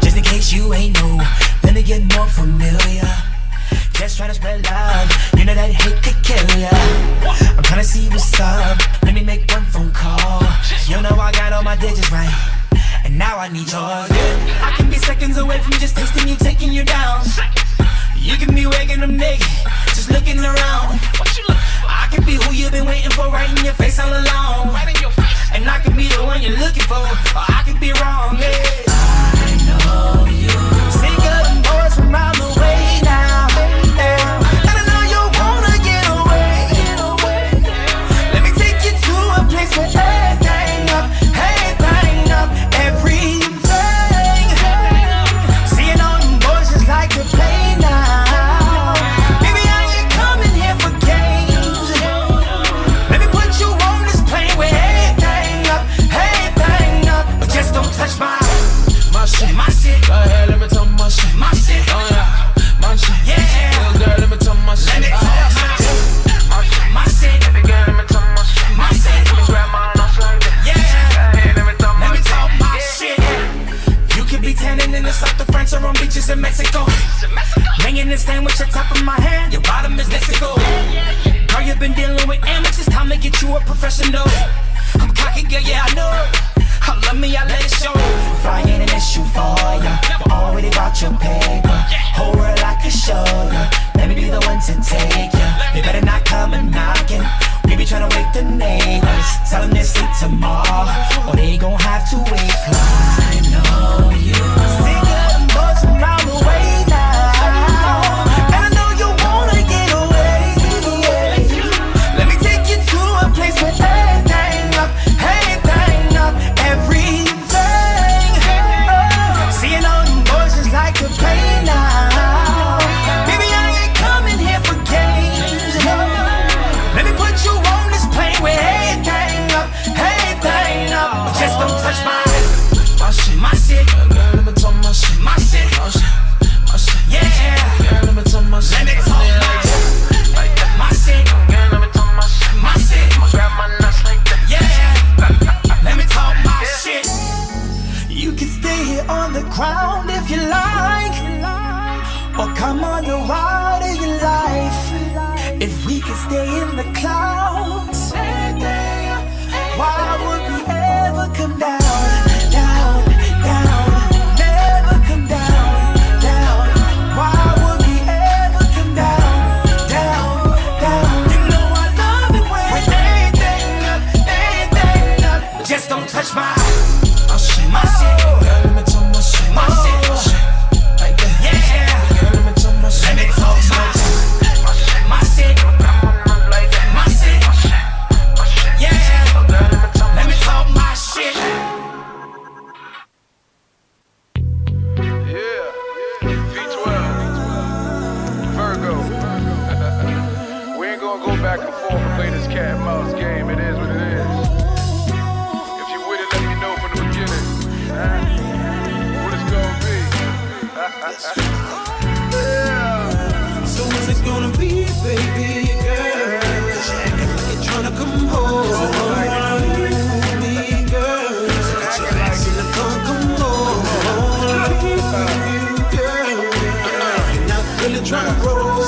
Just in case you ain't know, let me get more familiar. Just trying to spread love, you know that hate could kill ya. I'm trying to see what's up, let me make one phone call. You know I got all my digits right, and now I need yours. I can be seconds away from just tasting you, taking you down. You can be waking them naked, just looking around. I can be who you've been waiting for, right in your face all along. And I can be the one you're looking for, or I could be wrong. Yeah. I know you sick of them boys from around the way now. And I know you wanna get away. Let me take you to a place where everything up, everything. Seeing all them boys just like to play now. Baby, I ain't coming here for games. Let me put you on this plane where everything up, but just don't touch my shit, my shit. Go ahead, let me talk my shit, my shit. Oh yeah, my shit. Yeah. Little girl, let me talk my shit. Let me talk my shit. Baby girl, let me talk my shit. My shit. Let me grab my nuts like that. Yeah. Hey, let me talk my shit. You could be tanning in the south of France or on beaches in Mexico. Laying this thing with your top of my hand, your bottom is Mexico. Girl, you've been dealing with amateurs, time to get you a professional. I'm cocky, girl, yeah, I know. I love me, I let it show. Flying an issue for ya, but already got your paper. Whole world I can show ya. Let me be the one to take ya. They better not come and knocking. We be tryna wake the neighbors, tell them they sleep tomorrow, or they gon' have to wait. I know you sick of them boys from around the way now, and I know you wanna get away. Let me take you to a place where everything up, everything. Seeing all them boys just like to play now. Baby, I ain't coming here for games. Let me put you on this plane where everything up, but just don't touch my shit, my shit. Girl, let me talk my shit, my shit, my shit, my shit. yeah. Girl, let me talk my shit. Let me talk my shit, Girl, let me talk my shit, my shit. I'ma grab my nuts like that. Yeah. Let me talk my shit. You can stay here on the ground if you like, or come on the ride of your life. If we could stay in the clouds, why would we ever come down? Never come down. Why would we ever come down? You know I love it when everything up, just don't touch my shit, my shit. Girl, let me talk my shit, My shit. like that. Yeah. Girl, let me talk my shit. Let me talk my shit. My shit. Yeah. Let me talk my shit. Yeah, V12, Virgo. We ain't gonna go back and forth and play this cat and mouse game. It is what it is. If you with it, let me know from the beginning. What it's gonna be. Yeah. So what's it gonna be, baby girl? Cause you acting like you're tryna come home. Leave me, girl. But you're asking to come home. Leave you, girl. You're not really tryna roll.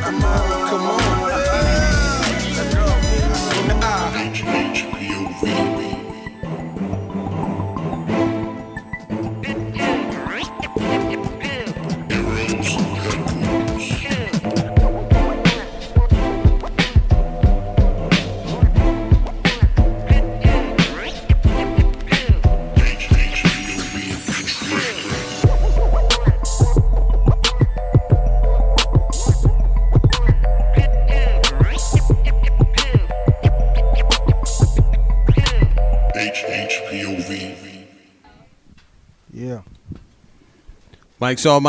Come on. Let's go. HHPOV. HHPOV. Yeah. Mic's on.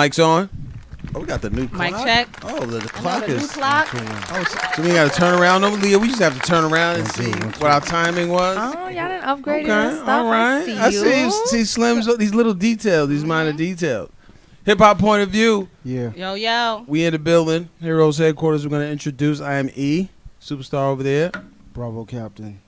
Oh, we got the new clock. Mic check. Oh, the clock The new is. clock. Oh, so we got to turn around over, Leah. We just have to turn around and see what our timing was. Oh, y'all didn't upgrade Okay, your stuff. all right. I see Slim's these little details, these minor details. Hip hop point of view. Yeah. Yo. We in the building. Heroes headquarters. We're gonna introduce. I am E. superstar over there. Bravo, Captain.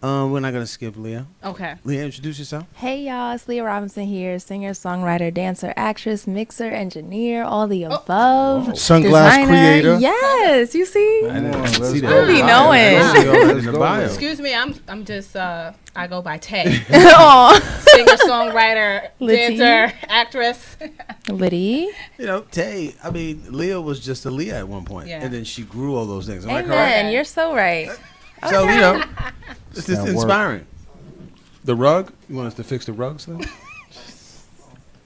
We're not gonna skip Leah. Okay. Leah, introduce yourself. Hey y'all, it's Leah Robinson here, singer, songwriter, dancer, actress, mixer, engineer, all the above. Sunglass Designer. creator. Yes, you see? I didn't let's see go. that. I be knowing. In the bio. Excuse me, I'm just I go by Tay. Aw. Singer, songwriter, Litty. dancer, actress. Liddy. You know, Tay. I mean, Leah was just a Leah at one point, Yeah. and then she grew all those things. Am I correct? Amen. You're so right. So you know, it's just That work. inspiring. The rug. You want us to fix the rugs then?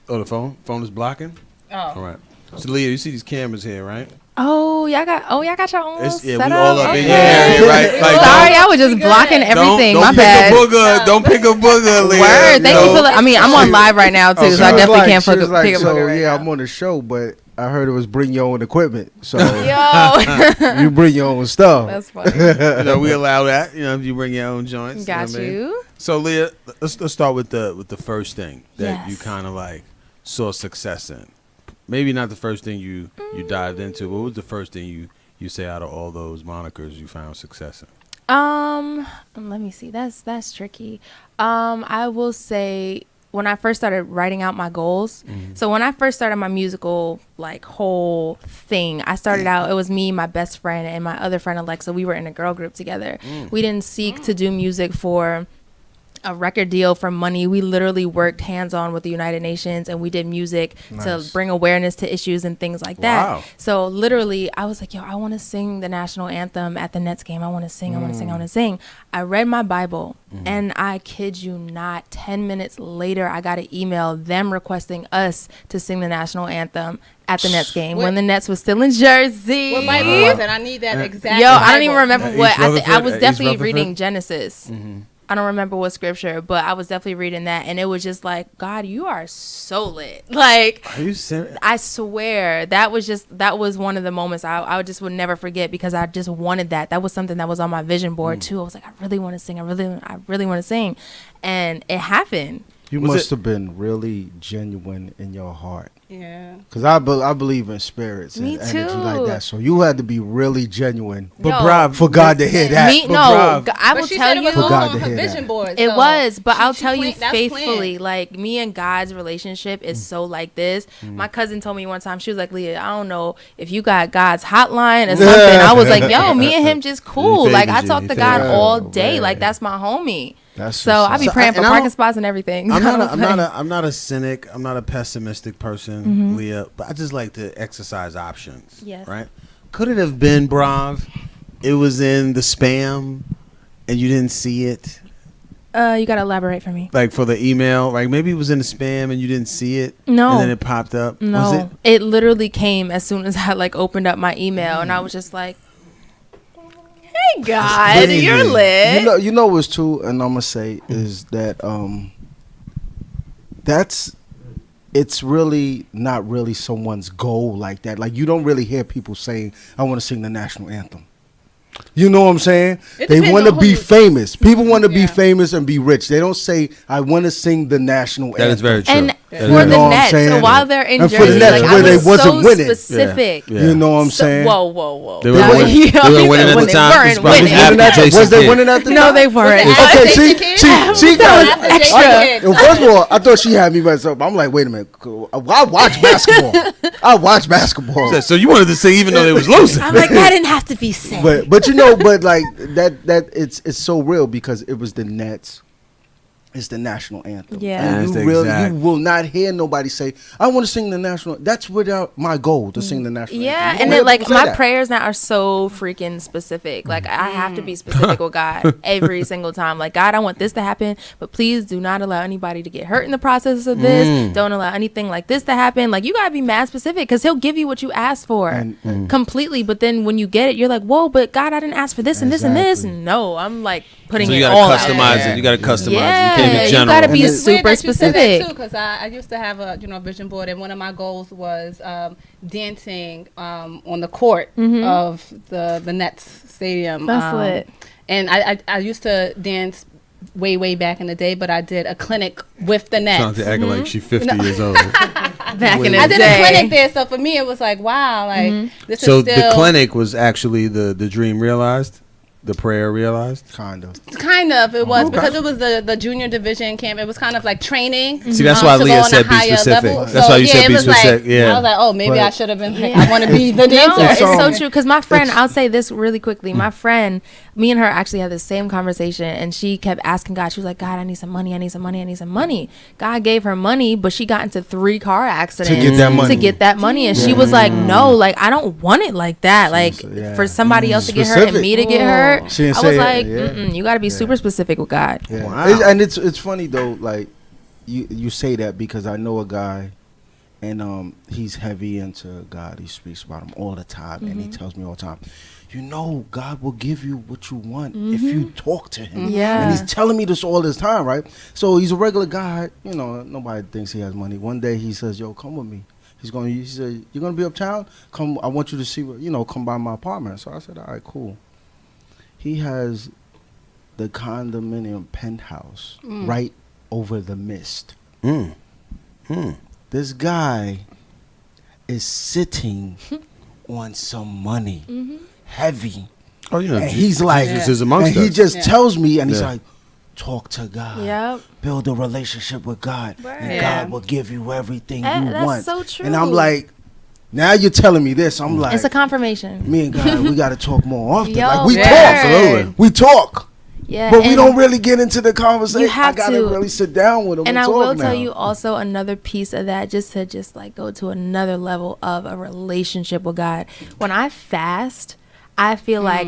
Oh, the phone. Phone is blocking. All Oh. right. So Leah, you see these cameras here, right? Oh, y'all got your own It's, yeah, setup? we all up in Okay. your area, right? Like, Sorry, I was just blocking Don't- everything. Don't My pick bad. a booger. Don't pick a booger, Leah. Word. Thank you for. I mean, I'm on live right now too, She so I was definitely like- can't she was like, pick a so booger right yeah, now. I'm on the show, but I heard it was bring your own equipment. So Yo, you bring your own stuff. that's funny. You know, we allow that. You know, if you bring your own joints. Got know what I mean? you. So Leah, let's start with the first thing that you Yes. kind of like saw success in. Maybe not the first thing you dived into. What was the first thing you say out of all those monikers you found success in? Let me see. That's tricky. I will say when I first started writing out my goals. So when I first started my musical like whole thing, I started out, it was me, my best friend, and my other friend Alexa. We were in a girl group together. We didn't seek to do music for a record deal, for money. We literally worked hands-on with the United Nations, and we did music to bring awareness to issues and things like that. Wow. So literally I was like, yo, I want to sing the national anthem at the Nets game. I want to sing. I want to sing. I want to sing. I read my Bible, and I kid you not, 10 minutes later I got an email, them requesting us to sing the national anthem at the Nets game when the Nets was still in Jersey. What Bible was it? I need that exact. Yo, I don't Bible. even remember East what. I Rutherford? was East definitely Rutherford? reading Genesis. I don't remember what scripture, but I was definitely reading that, and it was just like, God, you are so lit. Like, Are you serious? I swear that was one of the moments I just would never forget, because I just wanted that. That was something that was on my vision board too. I was like, I really want to sing. I really want to sing, and it happened. You Was must it- have been really genuine in your heart. Yeah. Because I believe in spirits Me and energy like too. that. So you had to be really genuine Yo, Brav, for God to hear that. Me, But no, Brav- I But will she tell said it you. was For all God on to her hear that. vision board. It so was, but she- I'll she tell you planned- that's faithfully, planned. like me and God's relationship is so like this. My cousin told me one time, she was like, Leah, I don't know if you got God's hotline or something. I was like, yo, me and him just cool. He Like I favored you. talk He to God favored you. all day. Man. Like that's my homie. That's So what's I be up. praying for and I parking don't- spots and everything. I'm I not. don't play. I'm not a cynic. I'm not a pessimistic person, Leah. But I just like to exercise options. Yes. Right? Could it have been, Brav? It was in the spam, and you didn't see it. You gotta elaborate for me. Like for the email, like maybe it was in the spam and you didn't see it. No. And then it popped up. Was No, it literally came as soon as I like opened up my email, and I was just like, "Hey God, Crazy. you're lit." You know what's true, and I'm gonna say is that it's really not really someone's goal like that. Like you don't really hear people saying, "I want to sing the national anthem." You know what I'm saying? It They depends want to on be who- famous. People want to be Yeah. famous and be rich. They don't say, "I want to sing the national That anthem." is very true. And That for is You the very know what I'm Nets, so saying? while they're in And for Jersey, the Nets, like where I they was wasn't so winning. specific. Yeah. You know what I'm saying? Whoa. They were That was- winning. They were winning at when the they time. weren't It's probably winning. after Jason Was they Kidd. winning at the No, time? they weren't. Was it Okay, Jason see, Kidd? she That got was Jason extra. Kidd. Well, first of all, I thought she had me messed up. I'm like, wait a minute. I watch basketball. I watch basketball. So you wanted to sing even though they was losing. I'm like, that didn't have to be said. But you know, but like that it's so real because it was the Nets. It's the national anthem. Yeah. And That's the you exact- will not hear nobody say, "I want to sing the national." That's without my goal to sing the national Yeah, anthem. You and don't then hear like people say my that. prayers now are so freaking specific. Like I have to be specific with God every single time. Like God, I want this to happen, but please do not allow anybody to get hurt in the process of this. Don't allow anything like this to happen. Like you gotta be mad specific because He'll give you what you asked for completely. But then when you get it, you're like, whoa, but God, I didn't ask for this and this and this. Exactly. No, I'm like putting So it you all gotta out customize there. it. You gotta customize Yeah, it. You can't be you general. gotta be And It's weird super that you said that specific. too, because I used to have a vision board, and one of my goals was dancing on the court of the Nets stadium. That's lit. And I used to dance way back in the day, but I did a clinic with the Nets. Sounds acting like she's 50 years old. Back in the I did day. a clinic there, so for me it was like, wow, like this So is still the clinic was actually the dream realized, the prayer realized. Kind of. kind of it was Okay. because it was the junior division camp. It was kind of like training. See, that's why to Leah go on a said be higher specific. level. That's So, why you said it be was specific. Like, Yeah. I was like, oh, maybe But- I should have been. Like, I want to be the dancer. No, it's So- so true. Because my friend, I'll say this really quickly. My friend, me and her actually had the same conversation, and she kept asking God. She was like, God, I need some money. I need some money. I need some money. God gave her money, but she got into 3 car accidents To get that money. To get that money, and she was like, no, like I don't want it like that. Like yeah. for somebody else to get hurt and Specific. me to get hurt. She didn't I say was it, like, yeah. mm-mm, you got to be super specific with God. Yeah. Wow. And it's funny though, like you say that because I know a guy, and he's heavy into God. He speaks about him all the time, and he tells me all the time, you know, God will give you what you want if you talk to him. Yeah. And he's telling me this all this time, right? So he's a regular guy. You know, nobody thinks he has money. One day he says, yo, come with me. He said, you're going to be uptown? Come, I want you to see, come by my apartment. So I said, all right, cool. He has the condominium penthouse right over the mist. This guy is sitting on some money, heavy. Oh, you know, And he's like, Jesus is amongst and he us. just tells me, and he's Yeah. like, talk to God. Yep. Build a relationship with God, and Word. God will give you everything Eh, you that's want. so true. And I'm like, now you're telling me this. I'm like, It's a confirmation. me and God, we got to talk more often. Yo, like we word. talk, Absolutely. we talk, Yeah, but we and- don't really get into the conversation. You have I gotta to. really sit down with him. And and I talk will now. tell you also another piece of that, just to like go to another level of a relationship with God. When I fast, I feel like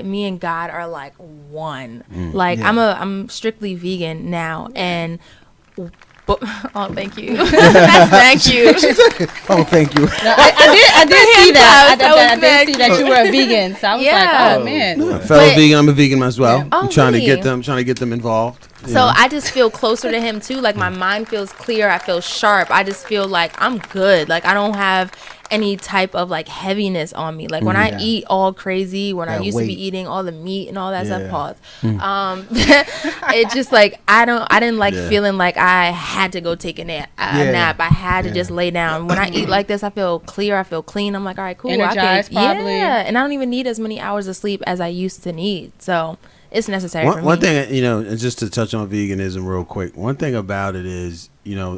me and God are like one. Like Yeah. I'm strictly vegan now, and oh, thank you, thank you. Oh, thank you. I did see that. That was I did see next. that you were a vegan. So I was Yeah. like, oh man. Fellow But- vegan, I'm a vegan as well. Yeah. I'm Oh, trying to really? get them involved. you So know? I just feel closer to him too. Like my mind feels clear. I feel sharp. I just feel like I'm good. Like I don't have any type of like heaviness on me. Like when I eat all crazy, when I That used to weight. be eating all the meat and all that Yeah. stuff, it just like I didn't like Yeah. feeling like I had to go take a nap. Yeah. I had to Yeah. just lay down. When I eat like this, I feel clear. I feel clean. I'm like, all right, cool. Energized, probably. Yeah, and I don't even need as many hours of sleep as I used to need. So it's necessary for me. One thing, and just to touch on veganism real quick, one thing about it is,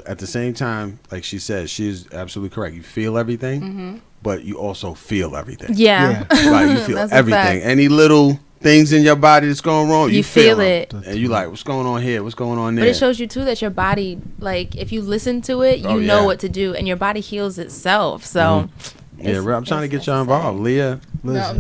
at the same time, like she said, she's absolutely correct. You feel everything, but you also feel everything. Yeah. Like you feel That's a everything. fact. Any little things in your body that's going wrong, You feel 'em. it. And you like, what's going on here? What's going on there? But it shows you too that your body, like, if you listen to it, you Oh, know yeah. what to do, and your body heals itself. So, yeah, I'm trying to get y'all involved. Leah. No,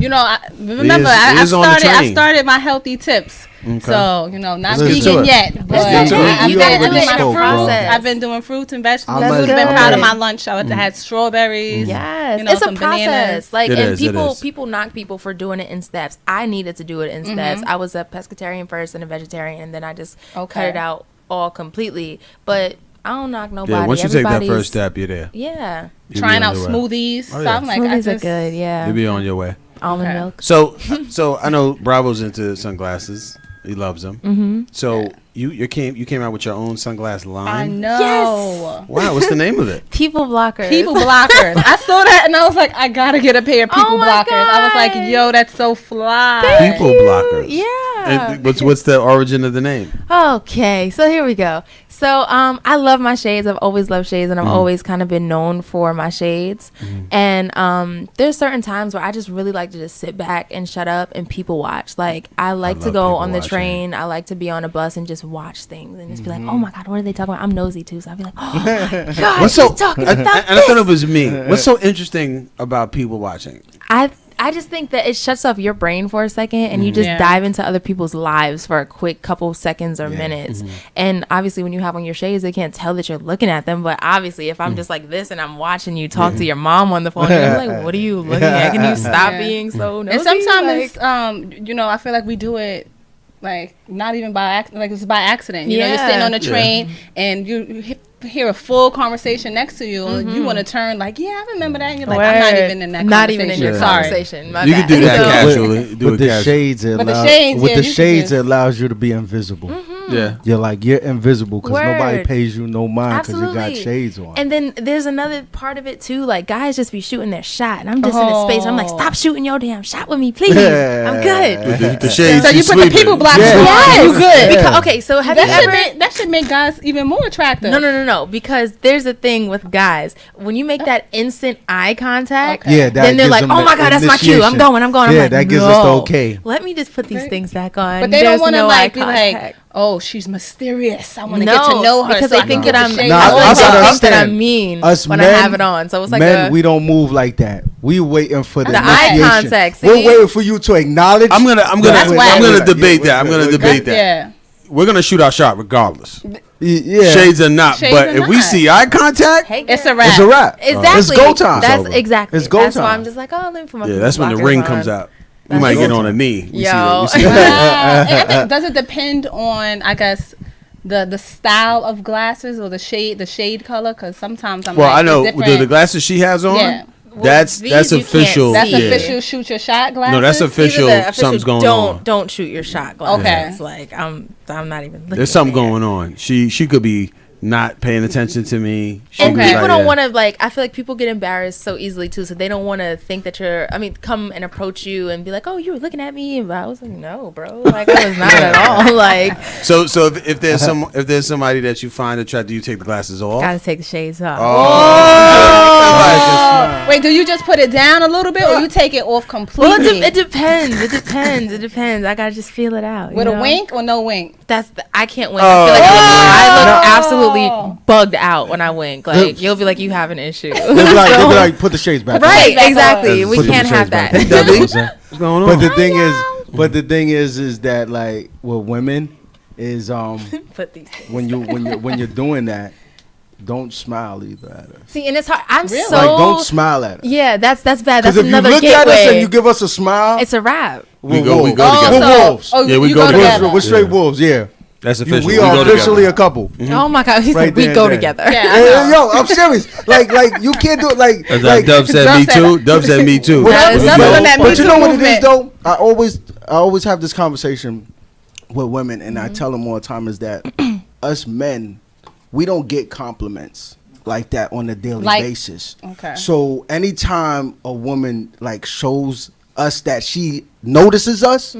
remember Leah's on the I train. started my healthy tips. Okay. So not Let's get to vegan it. yet, but get to it. I've You been already doing my spoke, fruits. bro. I've been doing fruits and vegetables. I'm I've a- been I'm proud a- of my lunch. I had strawberries. yes, you know, it's a some process. bananas. Like, It and is, it is. people knock people for doing it in steps. I needed to do it in steps. I was a pescatarian first and a vegetarian, and then I just cut Okay. it out all completely. But I don't knock nobody. Yeah, once you take that Everybody's- first step, you're there. Yeah, You'll be Trying on out your way. smoothies. Oh, So yeah. I'm like, smoothies I are just, good. Yeah, You'll be on your way. almond Okay. milk. So I know Bravo's into sunglasses. He loves them. Mm-hmm. So you came out with your own sunglass line. I know. Wow, what's the name of it? People blockers. People blockers. I saw that and I was like, I gotta get a pair of people Oh my blockers. I was like, God. yo, that's so fly. People blockers. Yeah. And what's the origin of the name? Okay, so here we go. So I love my shades. I've always loved shades, and I've always kind of been known for my shades. And there's certain times where I just really like to just sit back and shut up and people watch. Like I like to love go people on the watching. train. I like to be on a bus and just watch things and just be like, oh my God, what are they talking about? I'm nosy too, so I'll be like, oh my God, What's so? she's talking And about I thought it was me. What's so interesting about people watching? I just think that it shuts off your brain for a second and you just Yeah. dive into other people's lives for a quick couple seconds or minutes. And obviously when you have on your shades, they can't tell that you're looking at them. But obviously if I'm just like this and I'm watching you talk to your mom on the phone, you're like, what are you looking at? Can you stop Yeah. being so nosy? And sometimes Like, it's I feel like we do it like not even by accident, like it's by accident. You're Yeah. sitting on the train and you hear a full conversation next to you and you want to turn like, yeah, I remember that, and you're like, I'm not Word. even in that Not conversation. even in your Sorry. conversation. My You bad. can do that So- casually. Do With it the casually. shades, But the shades, with yeah, the you can shades, just- it allows you to be invisible. Yeah. You're invisible because nobody Word. pays you no mind because you got Absolutely. shades on. And then there's another part of it too. Like guys just be shooting their shot, and I'm just in a space. I'm like, stop shooting your damn shot with me, please. I'm good. The shades. So you put the people blockers Yeah. on. Yes. You good. Because, okay, so have you ever? That should make guys even more attractive. No. Because there's a thing with guys when you make that instant eye contact. Okay. Yeah, that Then they're gives like, them oh my the god, that's my cue. I'm initiation. going. I'm Yeah, like, that gives us the no. okay. Let me just put these things back on. But they There's don't want to no like eye be like, contact. oh, she's mysterious. I want to No, get to know her because so they I think can that get I'm. the shade. Nah, I I think gotta that understand. I'm mean Us when men, I have it on. So it's like men, we don't move like that. We waiting for the eye initiation. contact, We're see? waiting for you to acknowledge. I'm gonna whack. debate that. I'm gonna debate that. Yeah. We're gonna shoot our shot regardless. Yeah. Shades or not. Shades But or if we not. see eye contact, Hey, It's girl. a wrap. It's a wrap. Exactly. It's go time. That's over. exactly. It's go That's why time. I'm just like, oh, let me put my. yeah, that's when the blockers ring on. comes out. We That's might go get time. on a knee. We see Yo. that. We see Wow. that. And I think, does it depend on, I guess, the style of glasses or the shade color? Because sometimes I'm Well, like, I know it's different. the glasses she has on. Yeah. That's these you can't official. That's see. yeah. official shoot your shot glasses. No, that's official. These are the Something's going on. Don't shoot your shot glasses. Okay. Like I'm not even. Looking There's something there. going on. She could be not paying attention to me. She And could be Okay. people like, don't yeah. want to like. I feel like people get embarrassed so easily too, so they don't want to think that you're. I mean, come and approach you and be like, "Oh, you were looking at me," but I was like, "No, bro. Like I was not at all." Like, So if there's somebody that you find attractive, you take the glasses off. gotta take the shades off. Wait, do you just put it down a little bit, or you take it off Well, completely? it depends. It depends. It depends. I gotta just feel it out. With you a know? wink or no wink? I can't wink. I feel like I look absolutely bugged out when I wink. Like you'll be like, you have an issue. They'll be like, put the shades back. Right, back exactly. on. We Put the can't shades have back. that. You know what I'm saying? What's going on? But the thing is that like with women is Put these things. when you're doing that, don't smile either at us. See, and it's hard. I'm Really? so Like don't smile at us. yeah. That's bad. That's Because if you another look at us and gateway. you give us a smile, It's a wrap. we go wolves. together. We're wolves. Oh, Yeah, we you go together. We're straight Yeah. wolves. Yeah, That's official. we are go officially together. a couple. Oh my god, he Right said we there go and together. Yeah, I Hey, know. yo, I'm serious. Like you can't do it. Like Dub said me too. Dub said me too. That is Dub so is on that But Me you Too know what it movement. is though? I always have this conversation with women, and I tell them all the time is that us men, we don't get compliments like that on a daily basis. Okay. So anytime a woman like shows us that she notices us,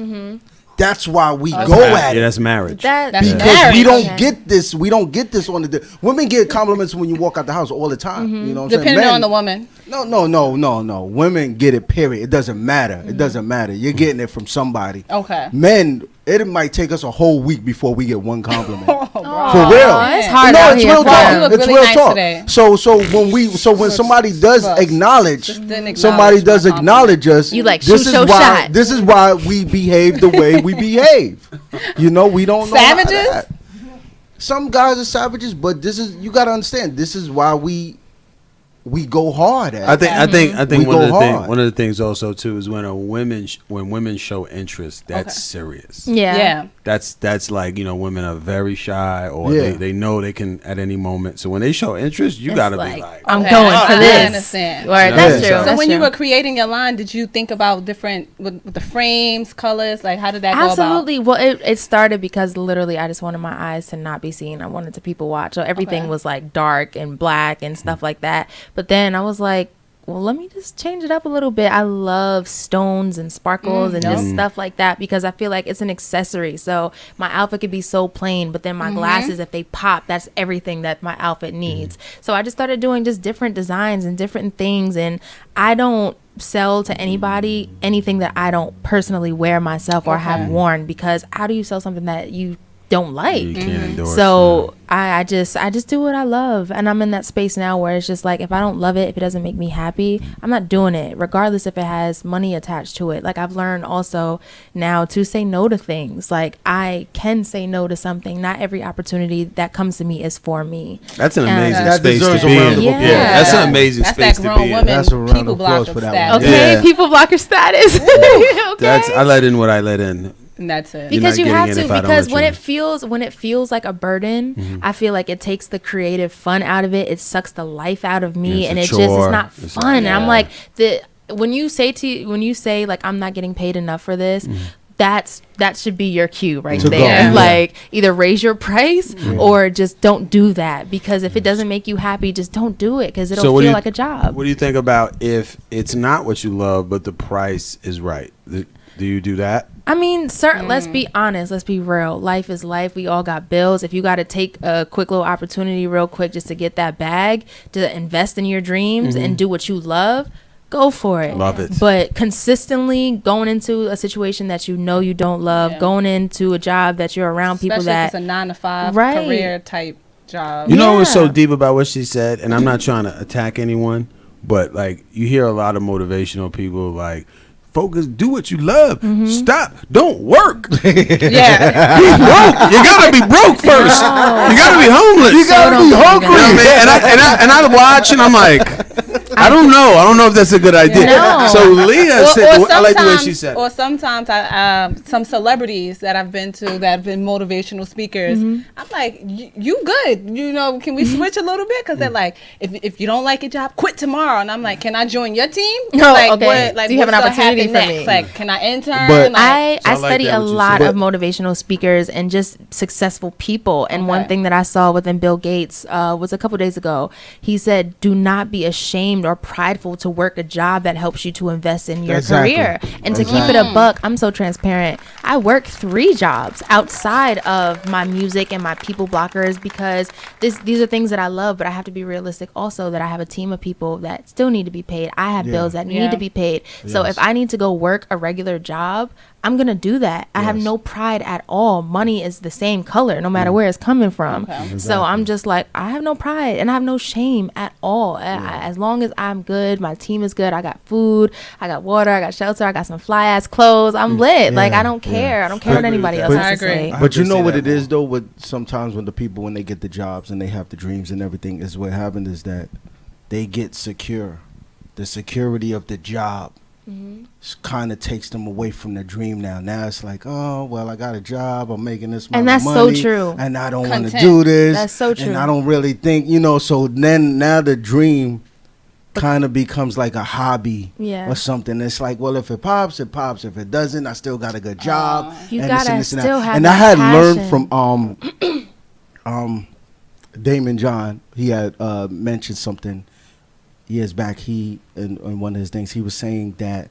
that's why we go at Yeah, it. that's marriage. That That's Because marriage. we don't Okay. get this. We don't get this on the. Women get compliments when you walk out the house all the time. You know what I'm saying? Depending Men- on the woman. No. Women get it, period. It doesn't matter. It doesn't matter. You're getting it from somebody. Okay. Men, it might take us a whole week before we get one compliment. Oh, bro. For real. it's hard No, out it's here real for talk. You look It's really real nice talk. today. So when somebody does Just acknowledge, didn't acknowledge somebody does my compliment. acknowledge us. You like, this shoot is your why. shot. This is why we behave the way we behave. You know, we don't know how to Savages? act. Some guys are savages, but this is you got to understand. This is why we go hard at. I think We one go of the hard. one of the things also too is when women show interest, that's serious. yeah. Yeah. That's like, women are very shy, or Yeah. they know they can at any moment. So when they show interest, you gotta be like, I'm Okay. going for I this. understand. Right, Yeah. that's Yeah. true. So So that's when you true. were creating your line, did you think about different with the frames, colors? Like how did that go Absolutely. Well, it started because literally I just wanted my eyes to not be seen. I wanted to people watch. So everything Okay. was like dark and black and stuff like that. But then I was like, well, let me just change it up a little bit. I love stones and sparkles and just stuff like that because I feel like it's an accessory. So my outfit could be so plain, but then my glasses, if they pop, that's everything that my outfit needs. So I just started doing just different designs and different things. And I don't sell to anybody anything that I don't personally wear myself or have worn, because how do you sell something that you don't like? you can't endorse. So I just do what I love, and I'm in that space now where it's just like, if I don't love it, if it doesn't make me happy, I'm not doing it, regardless if it has money attached to it. Like I've learned also now to say no to things. Like I can say no to something. Not every opportunity that comes to me is for me. That's an And- amazing That space deserves to a be round in. of Yeah, applause. that's an amazing That's space that to grown be in. woman That's a round of people applause blocker for that status. one. Okay, Yeah. people blocker status. Okay. That's I let in what I let in. And that's it. You're Because not you have getting to, it if I don't because let when it feels like a burden, I feel like it takes the creative fun out of it. It sucks the life out of me, It's a and it just chore. is not It's fun. like- And I'm yeah. like when you say like I'm not getting paid enough for this, that should be your cue right To go, there. yeah. Like either raise your price or just don't do that, because if it doesn't make you happy, just don't do it, because it'll what do feel you- like a job. What do you think about if it's not what you love, but the price is right? Do you do that? I mean, let's be honest. Let's be real. Life is life. We all got bills. If you got to take a quick little opportunity real quick just to get that bag, to invest in your dreams and do what you love, go for it. Love it. But consistently going into a situation that you know you don't love, going into a job that you're around people Especially that if it's a 9-to-5 Right. career type job. You know what's so Yeah. deep about what she said, and I'm not trying to attack anyone, but like you hear a lot of motivational people like, focus, do what you love. Stop, don't work. Yeah. Be broke. You gotta be broke first. You gotta be homeless. You gotta be hungry. You know what I mean? And I watch and I'm like, I don't know. I don't know if that's a good idea. No. So Leah said, I like the way she sometimes- said. Or sometimes some celebrities that I've been to that have been motivational speakers, I'm like, you good? You know, can we switch a little bit? Because they're like, if you don't like your job, quit tomorrow. And I'm like, can I join your team? No, like, okay. Do you have an what's gonna opportunity happen for next? me? Like, can I intern? But- Like, So I I like study that a what you lot said. of motivational speakers and just successful people. And one Okay. thing that I saw within Bill Gates was a couple days ago. He said, do not be ashamed or prideful to work a job that helps you to invest in your Exactly. career. And to keep it a buck, I'm so transparent. I work 3 jobs outside of my music and my people blockers, because these are things that I love, but I have to be realistic also that I have a team of people that still need to be paid. I have bills that Yeah. need to be paid. So if I need to go work a regular job, I'm going to do that. I have no pride at all. Money is the same color no matter where it's coming from. So I'm just like, I have no pride and I have no shame at all. As long as I'm good, my team is good, I got food, I got water, I got shelter, I got some fly ass clothes, I'm lit. Like, I don't care. I don't care what anybody else But- has to I agree. say. But you to know see what that it is more. though, with sometimes when the people, when they get the jobs and they have the dreams and everything, is what happens is that they get secure. The security of the job kind of takes them away from the dream now. Now it's like, oh, well, I got a job, I'm making this And amount of that's so money, true. and I don't want to Content. do this. That's so true. And I don't really think, so then now the dream kind of becomes like a hobby Yeah. or something. It's like, well, if it pops, it pops. If it doesn't, I still got a good job. You and this gotta and this and still that. have And I that had learned passion. from Damon John. He had mentioned something years back. He in one of his things, he was saying that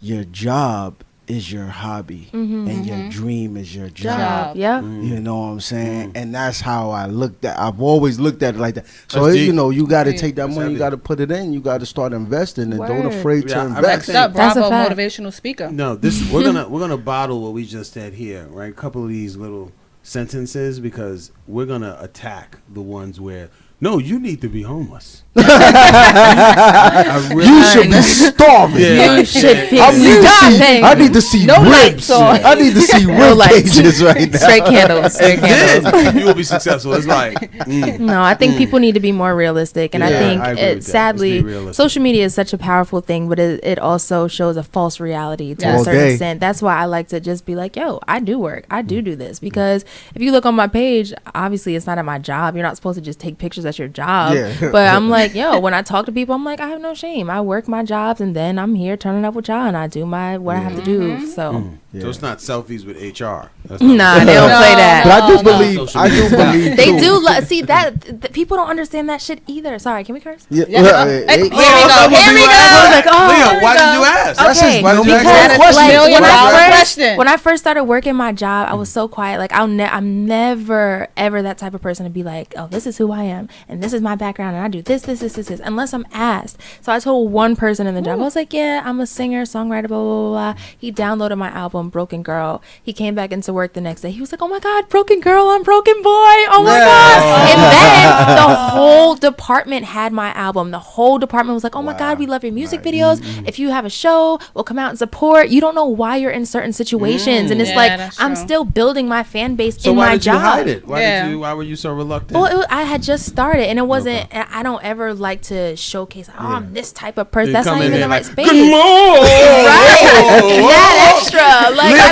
your job is your hobby and your dream is your job. Yeah. You know what I'm saying? And that's how I looked at. I've always looked at it like that. So That's deep. you got to Right. take that money, heavy. you got to put it in, you got to start investing, and don't Word. afraid Yeah, to I invest. Next up, That's a Bravo fact. motivational speaker. No, this we're gonna bottle what we just said here, right? A couple of these little sentences, because we're gonna attack the ones where no, you need to be homeless. I really- You should be starving. Yeah. You should be I need to see. starving. I need to see No ribs. lights on. I need to see No rib lights. cages right now. Straight candles. Straight candles. Then you will be successful. It's like, No, I think people need to be more realistic, and I Yeah, think I agree with that. Let's sadly, be realistic. social media is such a powerful thing, but it also shows a false reality to Yeah. a All certain day. extent. That's why I like to just be like, yo, I do work, I do this, because if you look on my page, obviously it's not at my job. You're not supposed to just take pictures at your job. Yeah. But I'm like, yo, when I talk to people, I'm like, I have no shame. I work my jobs, and then I'm here turning up with y'all, and I do what I have to do. So. so it's not selfies with HR. That's Nah, they don't No, play that. But I do no. believe. I do believe. They too. do see that people don't understand that shit either. Sorry, can we curse? Yeah. Yeah. well, Here hey, we go. Oh, Here we you go. asked? I was like, oh, Leah, here why we did go. you ask? Okay, Why did you ask because that? That's like, $1 when million question. when I first started working my job, I was so quiet. Like I'm never ever that type of person to be like, oh, this is who I am and this is my background and I do this, unless I'm asked. So I told one person in the job, I was like, yeah, I'm a singer, songwriter, blah, blah, blah, blah. He downloaded my album, Broken Girl. He came back into work the next day. He was like, oh my God, Broken Girl, I'm Broken Boy. Oh my God. And then the whole department had my album. The whole department was like, oh my God, we love your music videos. If you have a show, we'll come out and support. You don't know why you're in certain situations. And it's Yeah, like, that's I'm true. still building my fan base So in why my did job. you hide it? Yeah. Why were you so reluctant? Well, I had just started, and it wasn't. I don't ever like to showcase. Oh, I'm this type of person. You That's come not in even there the right like, space. "Good morning." Right? That extra. Like, Leah, I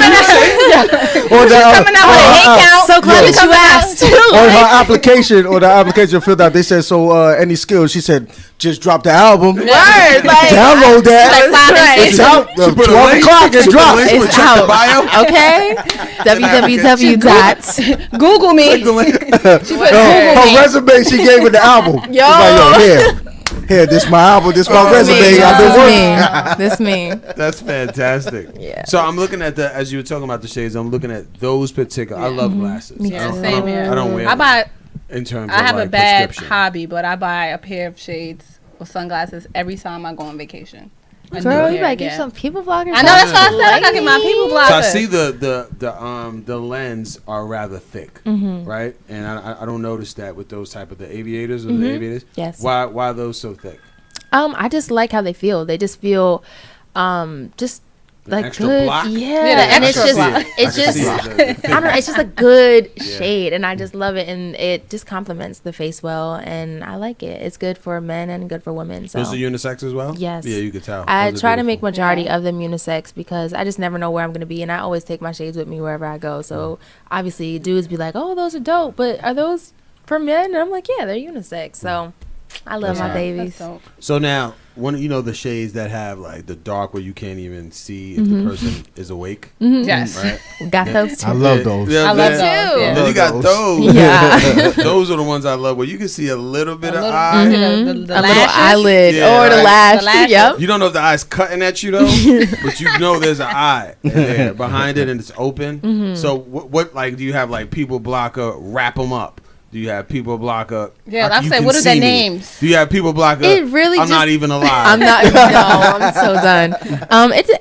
Or the, coming out with a hate count. So glad that you asked. on her application, or the application filled out, they said, so any skills? She said, just drop the album. Word, like Download that. like It's out. 12 o'clock. It dropped. it's out. Okay. www. dot Google me. She put Google Her me. resume, she gave it the album. She's like, here, this my album, this my resume. I've been working. This me. That's fantastic. Yeah. So I'm looking at as you were talking about the shades, I'm looking at those particular. I love glasses. Yeah, same here. I don't wear I them buy. in terms I of have like a bad prescription. hobby, but I buy a pair of shades or sunglasses every time I go on vacation. Girl, you better get some people bloggers. I know, that's why I said I gotta get my people bloggers. So I see the lens are rather thick, right? And I don't notice that with those type of the aviators or the aviators. Yes. Why are those so thick? I just like how they feel. They just feel just like extra good. block? Yeah, and it's extra just block. it's I can just see it. I don't know, it's just a good shade, and I just love it, and it just complements the face well, and I like it. It's good for men and good for women. So Those are unisex as well? Yes. Yeah, you could tell. I Those are try to make beautiful. majority of them unisex because I just never know where I'm going to be, and I always take my shades with me wherever I go. So obviously dudes be like, oh, those are dope, but are those for men? And I'm like, yeah, they're unisex. So I love my babies. So now, the shades that have like the dark where you can't even see if the person is awake, Yes. right? Got those too. I love those. Yeah, I love man. those. And Yeah. then you got those. Yeah. Those are the ones I love where you can see a little bit of little- eye. the A little lashes. eyelid Yeah, or the right. lash. The lashes. Yep. You don't know if the eye's cutting at you though, but you know there's an eye there behind it and it's open. So what like do you have like people blocker wrap them up? Do you have people blocker? Yeah, I said, what are their names? Do you have people blocker? It really I'm not just- even alive. I'm not. No, I'm so done.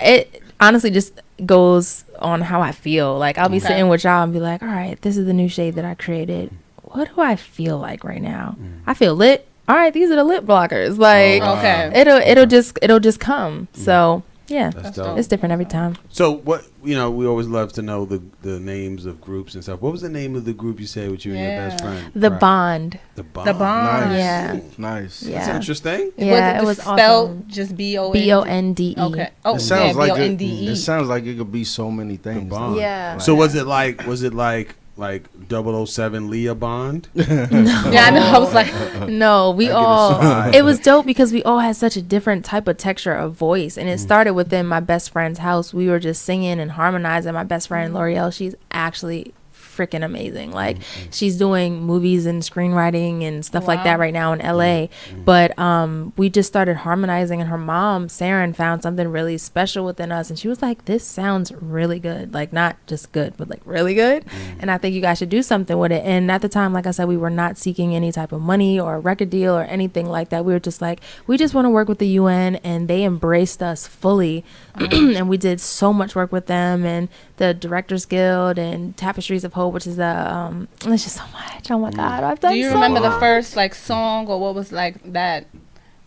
It honestly just goes on how I feel. Like I'll be sitting with y'all and be like, all right, this is the new shade that I created. What do I feel like right now? I feel lit. All right, these are the lip blockers. Like Okay. it'll just come. So yeah, That's dope. it's different every time. So what we always love to know the names of groups and stuff. What was the name of the group you said with you and your best friend? The Right. Bond. The Bond. The Bond. Nice. Yeah. Nice. Yeah. That's interesting. Yeah, it was spelled awesome. just BOND. BONDE. Okay. Oh, It sounds like BONDE. it sounds like it could be so many things. Bond. Yeah. So was it like 007 Leah Bond? Yeah, I know. I was like, No, we I get all. inspired. It was dope because we all had such a different type of texture of voice, and it started within my best friend's house. We were just singing and harmonizing. My best friend L'Oreal, she's actually freaking amazing. Like she's doing movies and screenwriting and stuff like that right now in LA. But we just started harmonizing, and her mom Saren found something really special within us, and she was like, this sounds really good, like not just good but like really good. And I think you guys should do something with it. And at the time, like I said, we were not seeking any type of money or a record deal or anything like that. We were just like, we just want to work with the UN, and they embraced us fully. And we did so much work with them and the Directors Guild and Tapestries of Hope, which is it's just so much. Oh my God, I've done. do you so remember the much. first like song or what was like that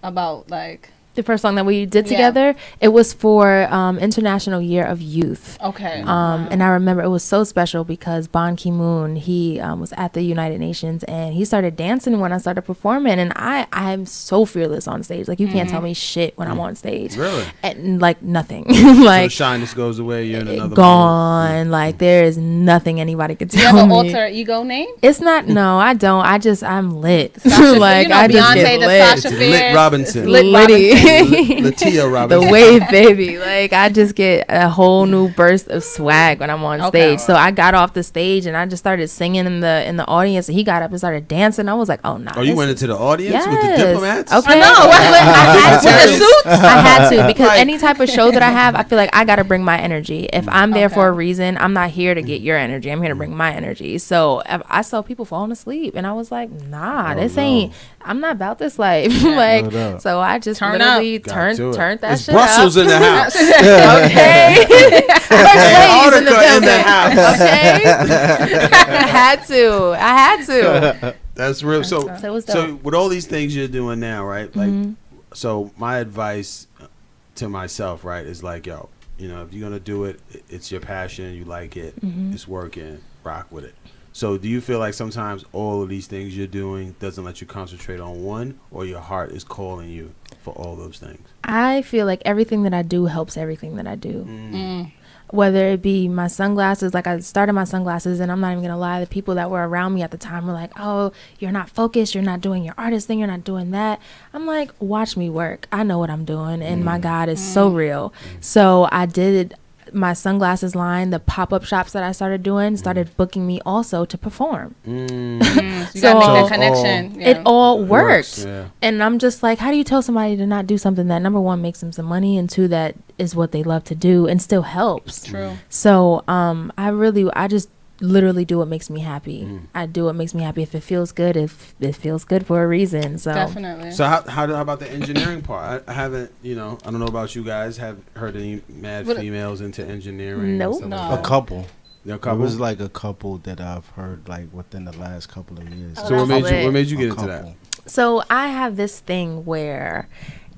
about like? The first song that we did Yeah. together? It was for International Year of Youth. Okay. And I remember it was so special because Ban Ki-moon, he was at the United Nations, and he started dancing when I started performing, and I'm so fearless on stage. Like you can't tell me shit when I'm on stage. Really? And like nothing. So the like shyness goes away. You're in another gone. Like there is nothing anybody could do you tell have an me. alter ego name? It's not. No, I don't. I'm lit. Sasha, like you know, I just Beyonce, get the lit. Sasha It's Fierce. Lit Robinson. Lit Litty. Latia The Robinson. wave, baby. Like I just get a whole new burst of swag when I'm on Okay. stage. So I got off the stage and I just started singing in the audience, and he got up and started dancing. I was like, oh nah. Oh, you this went is- into the audience with the Yes. diplomats? Okay. I know. I With the had suits? to. I had to because Right. any type of show that I have, I feel like I got to bring my energy. If I'm there for a Okay. reason, I'm not here to get your energy. I'm here to bring my energy. So if I saw people falling asleep, and I was like, nah, this ain't. I'm not about this life. like, No doubt. so I just Turn literally Got turned to it. that It's shit Brussels up. in the house. Okay. First ladies in the Antarctica in the building. house. Okay. I had to. That's real. So, So it was so dope. with all these things you're doing now, right? Like, so my advice to myself, right, is like, yo, if you're gonna do it, it's your passion, you like it, it's working, rock with it. So, do you feel like sometimes all of these things you're doing doesn't let you concentrate on one, or your heart is calling you for all those things? I feel like everything that I do helps everything that I do. Whether it be my sunglasses, like I started my sunglasses, and I'm not even gonna lie, the people that were around me at the time were like, oh, you're not focused, you're not doing your artist thing, you're not doing that. I'm like, watch me work. I know what I'm doing, and my God is so real. So I did my sunglasses line, the pop-up shops that I started doing started booking me also to perform. You gotta make that connection. It all worked. Yeah. And I'm just like, how do you tell somebody to not do something that, number one, makes them some money, and two, that is what they love to do and still helps? True. So I just literally do what makes me happy. I do what makes me happy. If it feels good, if it feels good for a reason. So Definitely. So how about the engineering part? I haven't, I don't know about you guys. Have heard any mad females into engineering? and Nope. stuff No. like A that? couple. Yeah, a It couple. was like a couple that I've heard like within the last couple of years. So what that's made you lit. what made you A get into that? couple. So I have this thing where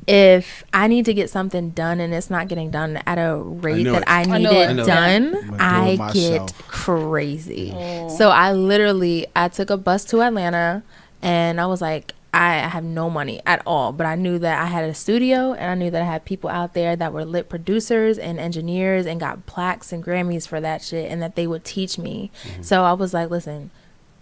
if I need to get something done and it's not getting done at a rate know that it. I need know it it. done, I'm gonna do it I get myself. crazy. So I took a bus to Atlanta, and I was like, I have no money at all, but I knew that I had a studio, and I knew that I had people out there that were lit producers and engineers and got plaques and Grammys for that shit, and that they would teach me. So I was like, listen,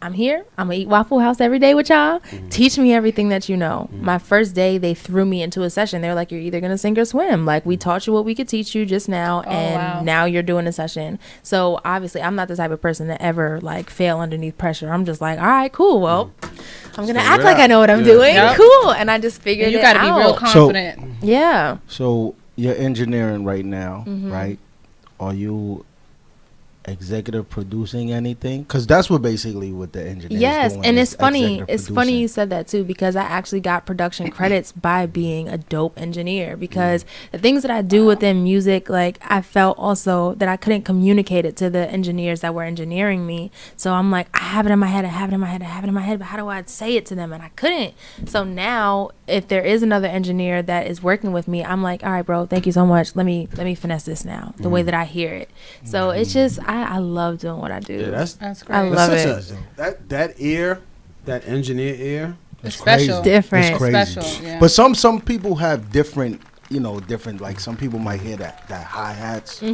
I'm here. I'm gonna eat Waffle House every day with y'all. Teach me everything that you know. My first day, they threw me into a session. They were like, you're either gonna sink or swim. Like, we taught you what we could teach you just now, and wow. now you're doing a session. So obviously, I'm not the type of person to ever like fail underneath pressure. I'm just like, all right, cool. Well, I'm gonna act like I know what I'm doing. Yep. Cool. And I just figured You it gotta be out. real confident. Yeah. So you're engineering right now, Mm-hmm. right? Are you executive producing anything? Because that's what basically what the engineer Yes, is doing. and is it's funny. executive It's funny producing. you said that too, because I actually got production credits by being a dope engineer. Because the things that I do within music, like I felt also that I couldn't communicate it to the engineers that were engineering me. So I'm like, I have it in my head, I have it in my head, I have it in my head, but how do I say it to them? And I couldn't. So now, if there is another engineer that is working with me, I'm like, all right, bro, thank you so much. Let me finesse this now, the way that I hear it. So it's just I love doing what I do. Yeah, that's That's I great. love such it. that ear, that engineer ear. It's crazy. special. Different. It's crazy. Special, yeah. But some people have different, different. Like some people might hear that hi hats or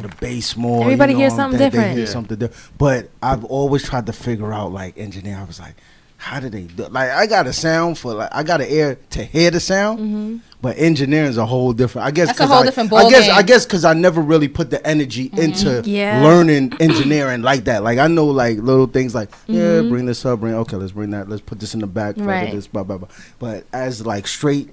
the bass more. Everybody hears something They different. hear Yeah. something different. But I've always tried to figure out like engineer. I was like, how do they do? Like I got a sound for like I got an ear to hear the sound. But engineering is a whole different. I guess That's a 'cause whole I- different I guess ballgame. because I never really put the energy into Yeah. learning engineering like that. Like I know like little things like bring this up, let's bring that, let's put this in the back, feather Right. this, blah blah blah. But as like straight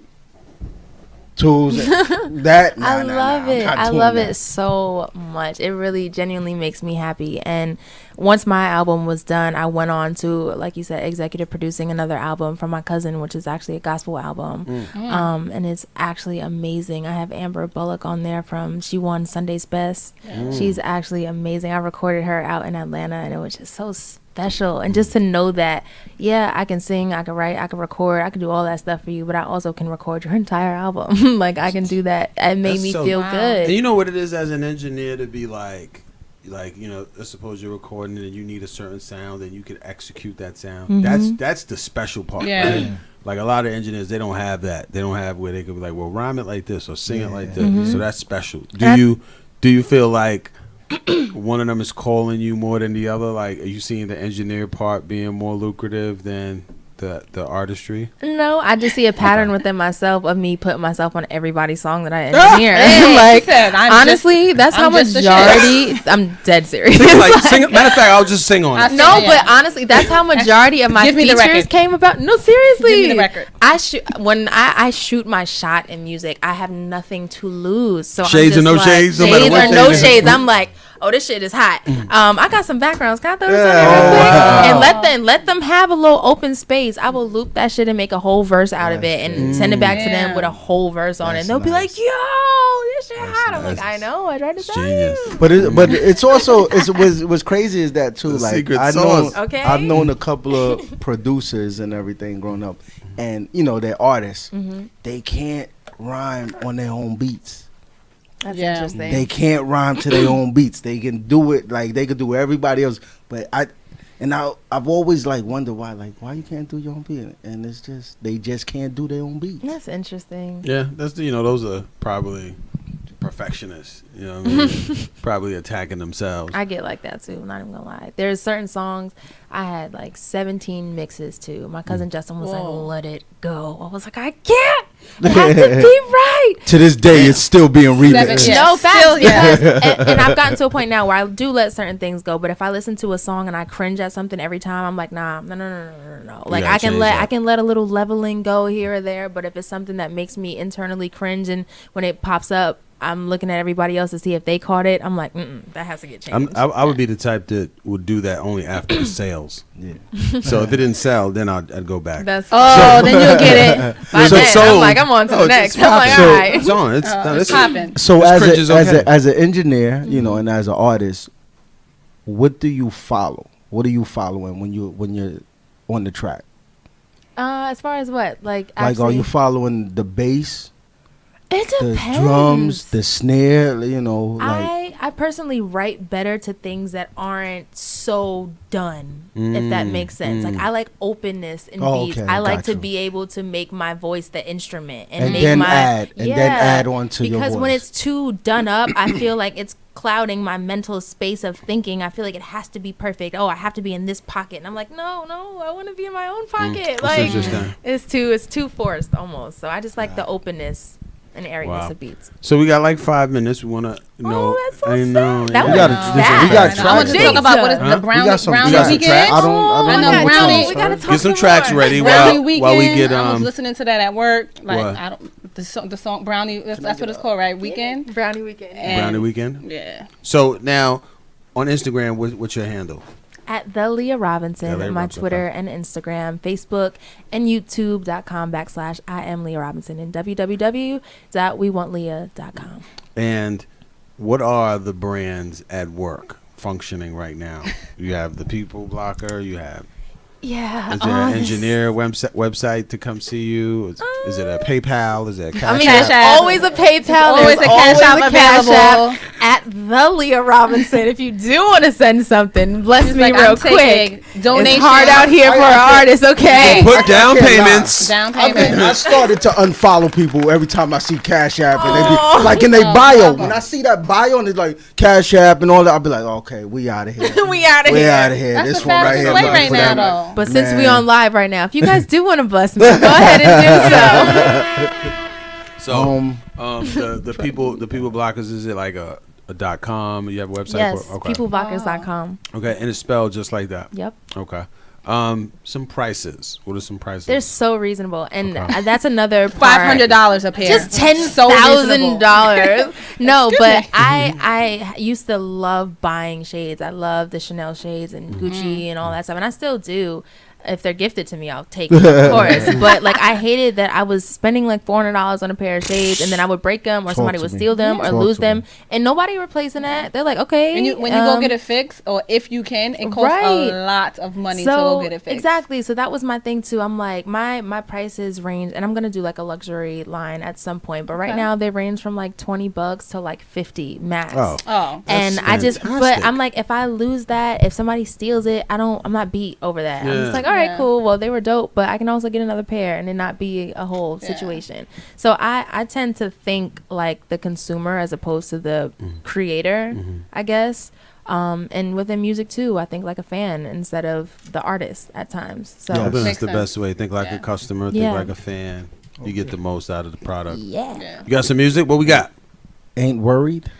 tools, that I love it. I'm not I doing love that. it so much. It really genuinely makes me happy. And once my album was done, I went on to, like you said, executive producing another album from my cousin, which is actually a gospel album. And it's actually amazing. I have Amber Bullock on there she won Sunday's Best. She's actually amazing. I recorded her out in Atlanta, and it was just so special. And just to know that, yeah, I can sing, I can write, I can record, I can do all that stuff for you, but I also can record your entire album. Like I can do that. It made That's me so- feel Wow. good. And you know what it is as an engineer to be like let's suppose you're recording and you need a certain sound and you can execute that sound. That's the special part. Yeah. Right? Like a lot of engineers, they don't have that. They don't have where they could be like, well, rhyme it like this or sing it like this. So that's special. Do you feel like one of them is calling you more than the other? Like, are you seeing the engineer part being more lucrative than the artistry? No, I just see a pattern within myself of me putting myself on everybody's song that I engineer. Hey, Like, he said, honestly, that's how I'm just the majority. I'm dead serious. Like, matter of fact, I'll just sing on it. No, Yeah. but honestly, that's how majority of my Give me the features record. came about. No, seriously. Give me the record. When I shoot my shot in music, I have nothing to lose. So Shades or I'm no just like, shades, no matter shades what or no shades. shades. I'm like, oh, this shit is hot. I got some backgrounds. Can I throw this on there real quick? wow. And let them have a little open space. I will loop that shit and make a whole verse out of it and send it back to them Yeah. with a whole verse on it. That's And they'll be like, nice. yo, this shit hot. I'm like, I know. I tried to tell Genius. you. But it's also what's crazy is that too. The Like secret I know sauce. Okay. I've known a couple of producers and everything growing up, and they're artists. They can't rhyme on their own beats. That's Yeah. interesting. They can't rhyme to their own beats. They can do it like they could do everybody else, but And I've always like wondered why you can't do your own beat, and it's just they just can't do their own beat. That's interesting. Yeah, that's those are probably perfectionists. You know what I mean? Probably attacking themselves. I get like that too. I'm not even gonna lie. There's certain songs I had like 17 mixes to. My cousin Justin was like, "Let it go." I was like, "I can't. It has to be right." To this day, it's still being remixed. Yeah. No facts. Still, yeah. And I've gotten to a point now where I do let certain things go. But if I listen to a song and I cringe at something every time, I'm like, no. Like I can let a little leveling go here or there. But if it's something that makes me internally cringe, and when it pops up, I'm looking at everybody else to see if they caught it. I'm like, that has to get changed. I would be the type that would do that only after the sales. Yeah. So if it didn't sell, then I'd go back. Then you'll get it. By So then, sold. I'm like, I'm on to the next. I'm like, So- all right. It's on. It's popping. So This as cringe is okay. as an engineer, and as an artist, what do you follow? What are you following when you're on the track? As far as what, like Are actually, you following the bass, it the depends. drums, the snare? I personally write better to things that aren't so done, if that makes sense. Like I like openness in beats. okay, I like got to you. be able to make my voice the instrument and And make then my add on to your because when voice. it's too done up, I feel like it's clouding my mental space of thinking. I feel like it has to be perfect. Oh, I have to be in this pocket, and I'm like, no, I want to be in my own pocket. That's Like interesting. it's too forced almost. So I just like the openness and airiness Wow. of beats. So we got like 5 minutes. We want to know. that's so I know. sad. That yeah. was fast. we got I want you to tracks. talk about what is Huh? the We brownie, got some brownie tracks. weekend. I don't I know know which brownie. ones, We gotta huh? talk Get some tracks more. ready Brownie while weekend. we get I was listening to that at work. Like What? I don't the song brownie. That's what it's called, right? Weekend. Brownie weekend. And- Brownie Weekend. Yeah. So now on Instagram, what's your handle? At the Leah Robinson, The Leah my Robinson, Twitter and Instagram, Facebook, and YouTube.com/I am Leah Robinson and www.wewantleah.com. And what are the brands at work functioning right now? You have the People Blocker. You have Yeah. is there an engineer website to come see you? Is it a PayPal? Is it a Cash I mean, App? there's always a PayPal. always There's a Cash App always a Cash available. App at the Leah Robinson. If you do want to send something, bless He's me like, real I'm quick. taking donations. It's hard out here for artists, okay? Put down I can't lie. payments. Down I payment. started to unfollow people every time I see Cash App, and they be Oh. like in their bio. When I see that bio and it's like Cash App and all that, I'll be like, okay, we out of here. We out of We here. out of here. That's This the one right fastest here. way mine right for now, them. though. But since we Man. on live right now, if you guys do want to bless me, go ahead and do so. So the people blockers, is it like a .com? You have a website Yes, for okay. peopleblockers.com. Okay, and it's spelled just like that. Yep. Okay. Some prices. What are some prices? They're so reasonable, and Okay. that's another part. $500 a pair. Just So reasonable. $10,000. No, Excuse but me. I used to love buying shades. I love the Chanel shades and Gucci and all that stuff, and I still do. If they're gifted to me, I'll take them, of course. But like, I hated that I was spending like $400 on a pair of shades, and then I would break them, or Talk somebody to would me. steal them, or Talk lose to them, me. and nobody replacing that. They're like, okay. And when you go get it fixed, or if you can, it costs Right. a lot of money to go get it fixed. Exactly. So that was my thing too. I'm like, my prices range, and I'm gonna do like a luxury line at some point. But right Okay. now they range from like $20 to like 50 max. Oh. Oh. And That's I just, but fantastic. I'm like, if I lose that, if somebody steals it, I'm not beat over that. I'm Yeah. just like, all right, Yeah. cool. Well, they were dope, but I can also get another pair and it not be a whole Yeah. situation. So I tend to think like the consumer as opposed to the creator, I guess. And within music too, I think like a fan instead of the artist at times. So I think that's Makes the sense. best way. Think like Yeah. a customer. Yeah. Think like a fan. You get the most out of the product. yeah. Yeah. You got some music? What we got? Ain't worried.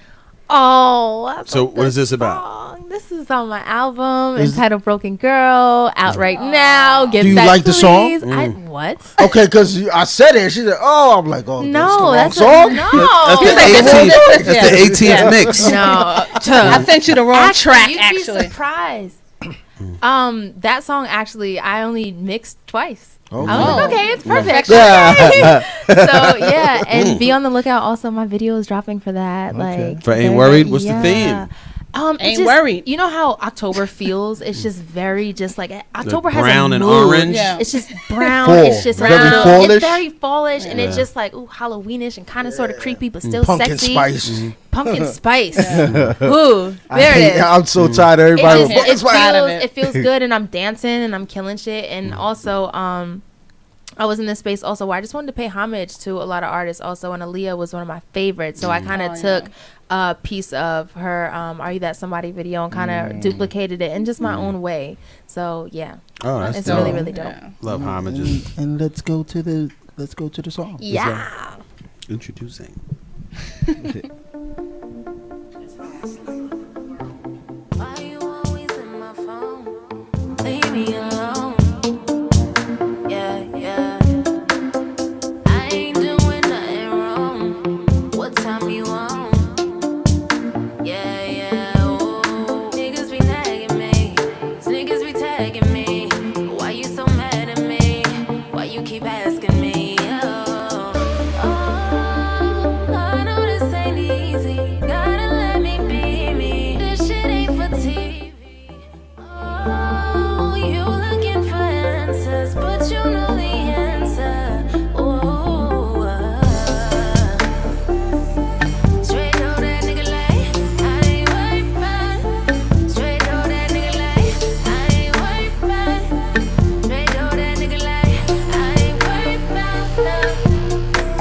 Oh, that's So a what is good this about? song. This is on my album Is- entitled "Broken Girl," out right now. Get Do you that, like the song? please. I what? Okay, because I said it. She said, "Oh, I'm like, oh, No, that's that's the wrong a, song." no. That's the Yeah. 18th. That's the 18th mix. No, I sent you the wrong track, you'd actually. be surprised. That song actually, I only mixed twice. Oh. I was like, okay, it's perfect. Yeah. So yeah, and be on the lookout. Also, my video is dropping for that. Okay. Like For Ain't very- Worried? What's the theme? It Ain't just- Worried. You know how October feels? It's just very just like October has brown a and mood. orange? Yeah. It's just brown. Fall. It's just Very brown. fallish? It's very fallish, and it's Yeah. just like ooh Halloweenish and kind of sort of creepy, but still Pumpkin sexy. spice. Pumpkin spice. Ooh, there it is. I'm so tired of everybody with pumpkin spice. It feels good, and I'm dancing and I'm killing shit. And also, I was in this space also where I just wanted to pay homage to a lot of artists also, and Aaliyah was one of my favorites. So I kind of took a piece of her "Are You That Somebody" video and kind of duplicated it in just my own way. So yeah, that's it's dope. really really dope. Love homages. And let's go to the song. Yeah. Introducing. Why you always in my phone? Leave me alone. Yeah. I ain't doing nothing wrong. What time you on? Yeah. Oh, niggas be nagging me. Niggas be tagging me. Why you so mad at me? Why you keep asking me? I know this ain't easy. Gotta let me be me. This shit ain't for TV. Oh, you looking for answers, but you know the answer. Oh, straight on that nigga like I ain't worried about. Straight on that nigga like I ain't worried about. Straight on that nigga like I ain't worried about.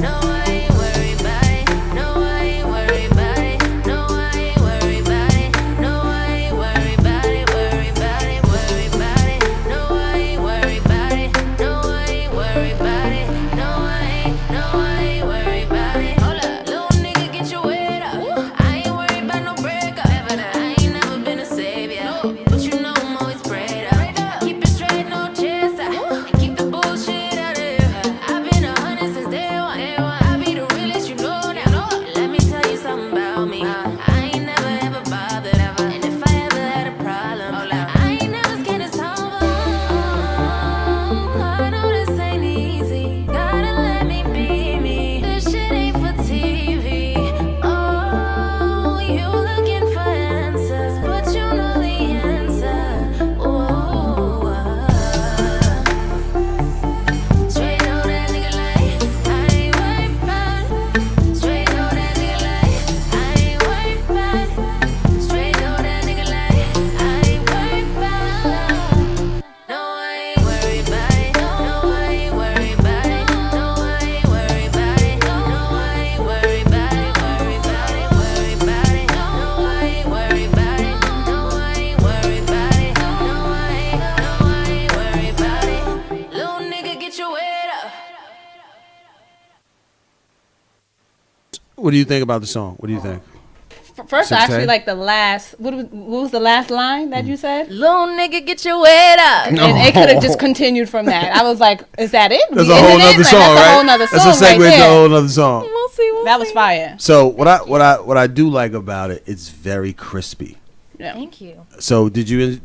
No, I ain't worried about it. No, I ain't worried about it. No, I ain't worried about it. No, I ain't worried about it. Worried about it. Worried about it. No, I ain't worried about it. No, I ain't worried about it. No, I ain't worried about it. Hold up, little nigga, get your weight up. I ain't worried about no breakup. I ain't never been a savior, but you know I'm always prayed up. Keep it straight, no chance, and keep the bullshit out of here. I've been 100 since day one. I be the realest, you know now. Let me tell you something about me. I ain't never ever bothered ever, and if I ever had a problem, I ain't never scared to solve 'em. I know this ain't easy. Gotta let me be me. This shit ain't for TV. Oh, you looking for answers, but you know the answer. Oh, straight on that nigga like I ain't worried about. Straight on that nigga like I ain't worried about. Straight on that nigga like I ain't worried about. No, I ain't worried about it. No, I ain't worried about it. No, I ain't worried about it. No, I ain't worried about it. Worried about it. Worried about it. No, I ain't worried about it. No, I ain't worried about it. No, I ain't worried about it. Little nigga, get your weight up. What do you think about the song? What do you think? First, I Sensei? actually like the last. What was the last line that you said? Little nigga, get your weight up. And it could have just continued from that. I was like, "Is that it? That's We a whole ended it? nother Like, song, that's right? a whole nother song That's a segue right to a there. whole nother song. We'll see. That was fire. So what I do like about it, it's very crispy. Yeah. Thank you. So did you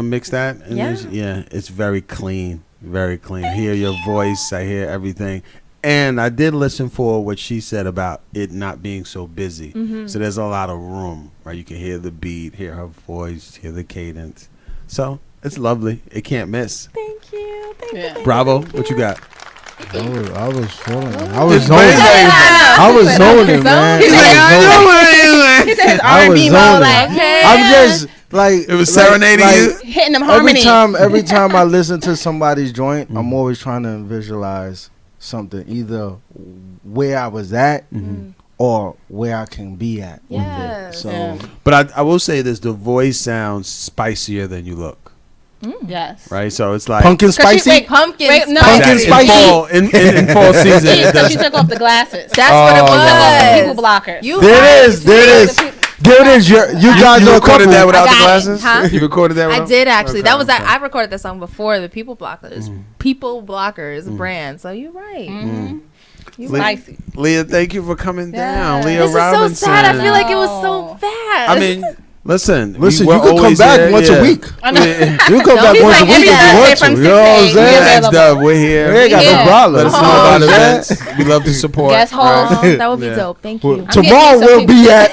mix that? Yeah. Yeah, it's very clean, very clean. I hear your voice, I hear everything. And I did listen for what she said about it not being so busy. So there's a lot of room, right? You can hear the beat, hear her voice, hear the cadence. So it's lovely. It can't miss. Thank you. Yeah. Bravo. What you got? I was feeling it. I was zoning. I was zoning, man. He's like, I know He said his I was R&B mode, zoning. like, I'm just like It was serenading you? hitting them Every harmonies. every time I listen to somebody's joint, I'm always trying to visualize something, either where I was at or where I can be at with it. Yes. So Yeah. But I will say this: the voice sounds spicier than you look, Yes. right? So it's like pumpkin 'Cause she- spicy. wait, Pumpkin Wait, no. Pumpkin in spicy. fall, in fall season. It Because does. she took off the glasses. That's what it was. People blockers. You There right. it is. There it is. There it is. You guys You are a recorded couple. that without the I got it. glasses? Huh? You recorded that? I without? did actually. Okay, That was okay. I recorded that song before the People Blockers brand. So you're right. You're right. Spicy. Leah, thank you for coming down. Yeah. Leah This is Robinson. so sad. I feel like it was so fast. I mean, listen, Listen, we're you could come always back here, once yeah. a week. I know. You come back He's once a like week every if you want day to. from You know what I'm 6 to 8, saying? yeah. Next up, we're here. We ain't got Yeah. no problem. Let us know about Oh, events. We love to support. Guest host. That would be Yeah. dope. Thank Well, you. tomorrow getting we'll be at.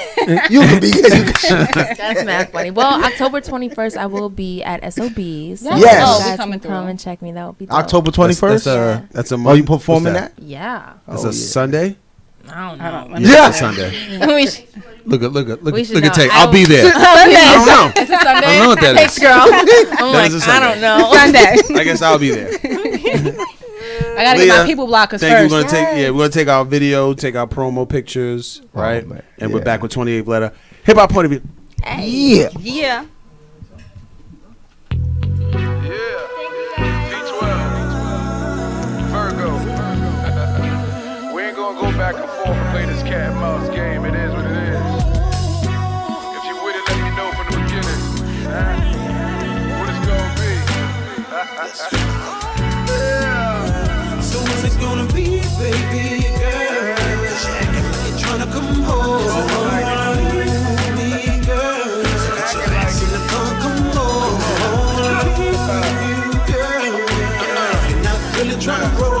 You can be here. You can That's mad funny. Well, October 21st, I will be at SOBs. So Yes. Yes. you Oh, we guys coming can through. come and check me. That would be dope. October That's 21st. That's a Are month. you performing What's that? Yeah. That's Oh, a yeah. Sunday. I don't I know. don't- Yeah, Yeah. it's a Sunday. Let me Look We should at know. Tay. I'll be there. Sunday. I don't know. It's a Sunday. I don't know what that Thanks, is. girl. I'm That like, is a I Sunday. don't know. Sunday. I guess I'll be there. I gotta get my people blockers Thank you. first. We're gonna take our video, take our promo pictures, right? man. And we're back with 28th letter. Hip hop point of view. Yeah. Yeah. Yeah. V12. Virgo. We ain't gonna go back and forth and play this cat and mouse game. It is what it is. If you with it, let me know from the beginning. What it's gonna be. Yeah. So what's it gonna be, baby girl? You're trying to come home. Me, girl. Silicone, come home. You, girl. You're not really trying to roll.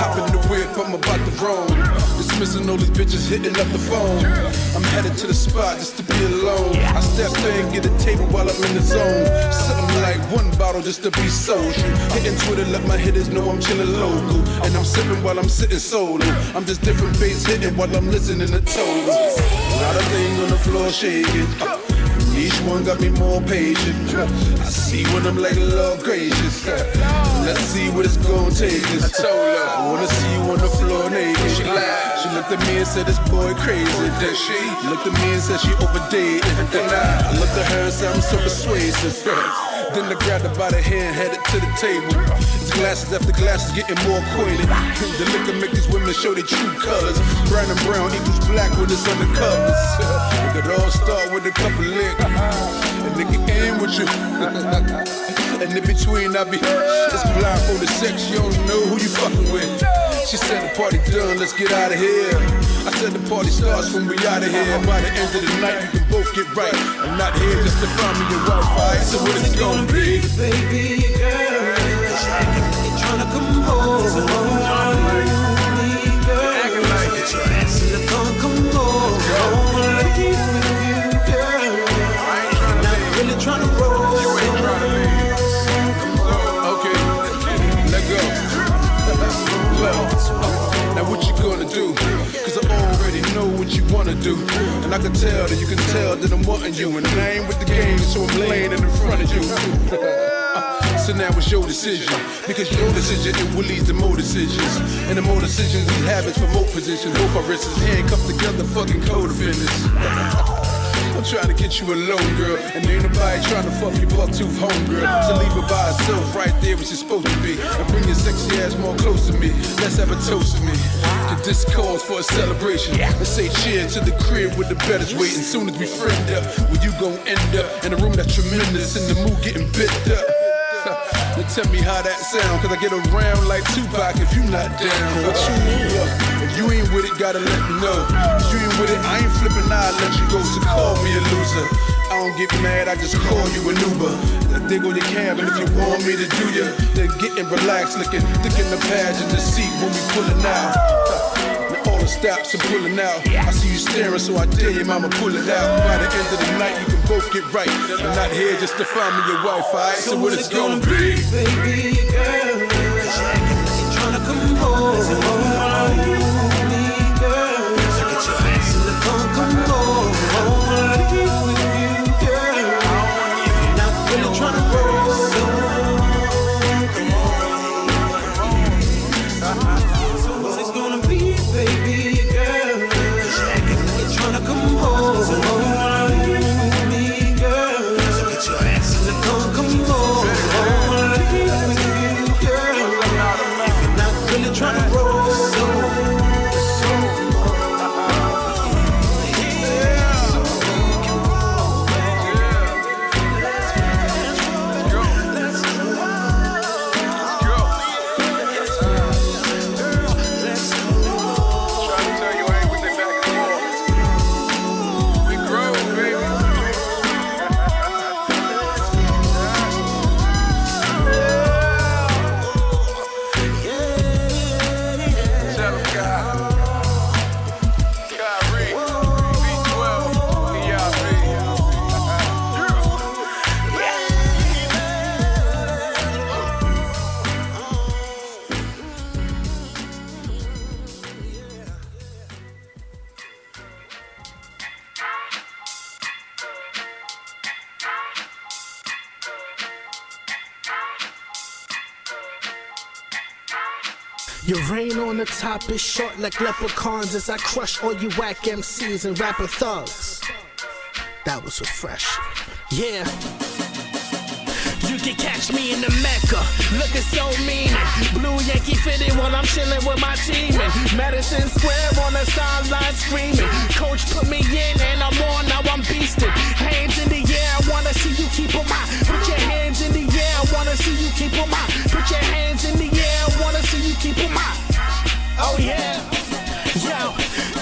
Hop in the whip, I'm about to roam. Dismissing all these bitches hitting up the phone. I'm headed to the spot just to be alone. I step in, get a table while I'm in the zone. Something like one bottle just to be social. Hitting Twitter, let my hitters know I'm chilling local. And I'm sipping while I'm sitting solo. I'm just different bass hitting while I'm listening to total. A lot of things on the floor shaking. Each one got me more patient. I see when I'm like, Lord gracious. Let's see what it's gonna take us. I told her, I wanna see you on the floor naked. She laughed. She looked at me and said, this boy crazy. Then she looked at me and said she overdated. Then I looked at her and said, I'm so persuasive. Then I grabbed her by the hand, headed to the table. It's glasses after glasses, getting more acquainted. The liquor make these women show their true colors. Brown and brown equals black when it's undercovers. It could all start with a couple licks. And nigga aim with you. And in between I be it's blindfolded sex, you don't know who you fucking with. She said the party done, let's get out of here. I said the party starts when we out of here. By the end of the night we can both get right. I'm not here just to find me your Wi-Fi. So what it's gonna be? Baby girl, you're trying to come home. Me, girl. Acting like it. Silicone, come home. You, girl. Not really trying to roll. You ain't trying to leave. Okay, let go. Look, now what you gonna do? Cause I already know what you wanna do. And I can tell that you can tell that I'm wanting you. And I ain't with the game, so I'm laying in front of you. So now it's your decision. Because your decision, it will lead to more decisions. And the more decisions we have is for more positions. Both our wrists handcuffed together, fucking co-defendants. I'm trying to get you alone, girl. And ain't nobody trying to fuck your buck-tooth home, girl. So leave her by herself right there where she's supposed to be. And bring your sexy ass more close to me. Let's have a toast to me. To this cause for a celebration. Let's say cheers to the crib with the betters waiting. Soon as we friend up, where you gon' end up? In a room that's tremendous, in the mood getting bit up. Now tell me how that sound, cause I get around like Tupac if you not down. What you need up? If you ain't with it, gotta let me know. If you ain't with it, I ain't flipping, I'll let you go. So call me a loser. I don't get mad, I just call you an Uber. I dig on your cab, and if you want me to do ya, then getting relaxed, looking thick in the pads in the seat when we pulling out. Now all the stops are pulling out. I see you staring, so I dare your mama pull it out. By the end of the night, you can both get right. I'm not here just to find me your Wi-Fi. So what it's gonna be? Baby girl, you're trying to come home. Me, girl. Silicone, come home. You, girl. Not really trying to roll. So what's it gonna be, baby girl? You're trying to come home. Me, girl. Silicone, come home. You, girl. Not really trying to roll. Your reign on the top is short like leprechauns as I crush all you whack MCs and rapper thugs. That was refreshing. Yeah. You can catch me in the Mecca, looking so mean. Blue Yankee fitted while I'm chilling with my team. And Madison Square on the sideline screaming. Coach put me in and I'm on, now I'm beasting. Hands in the air, I wanna see you keep 'em high. Put your hands in the air, I wanna see you keep 'em high. Put your hands in the air, I wanna see you keep 'em high. Oh yeah. Yo,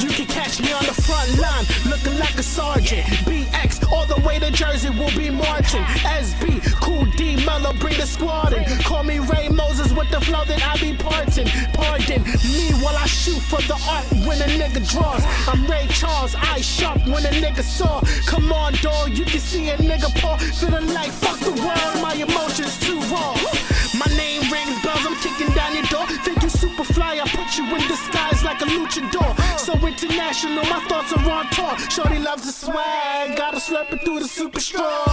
you can catch me on the front line, looking like a sergeant. BX, all the way to Jersey, will be marching. SB, Cool D, Mellow, bring the squad in. Call me Ray Moses with the flow that I be parting. Pardon me while I shoot for the art when a nigga draws. I'm Ray Charles, eye sharp when a nigga saw. Come on, dog, you can see a nigga paw. Feeling like fuck the world, my emotions too raw. My name rings bells, I'm kicking down your door. Think you super fly, I put you in disguise like a luchador. So international, my thoughts are on tour. Shorty loves the swag, gotta slurp it through the super straw.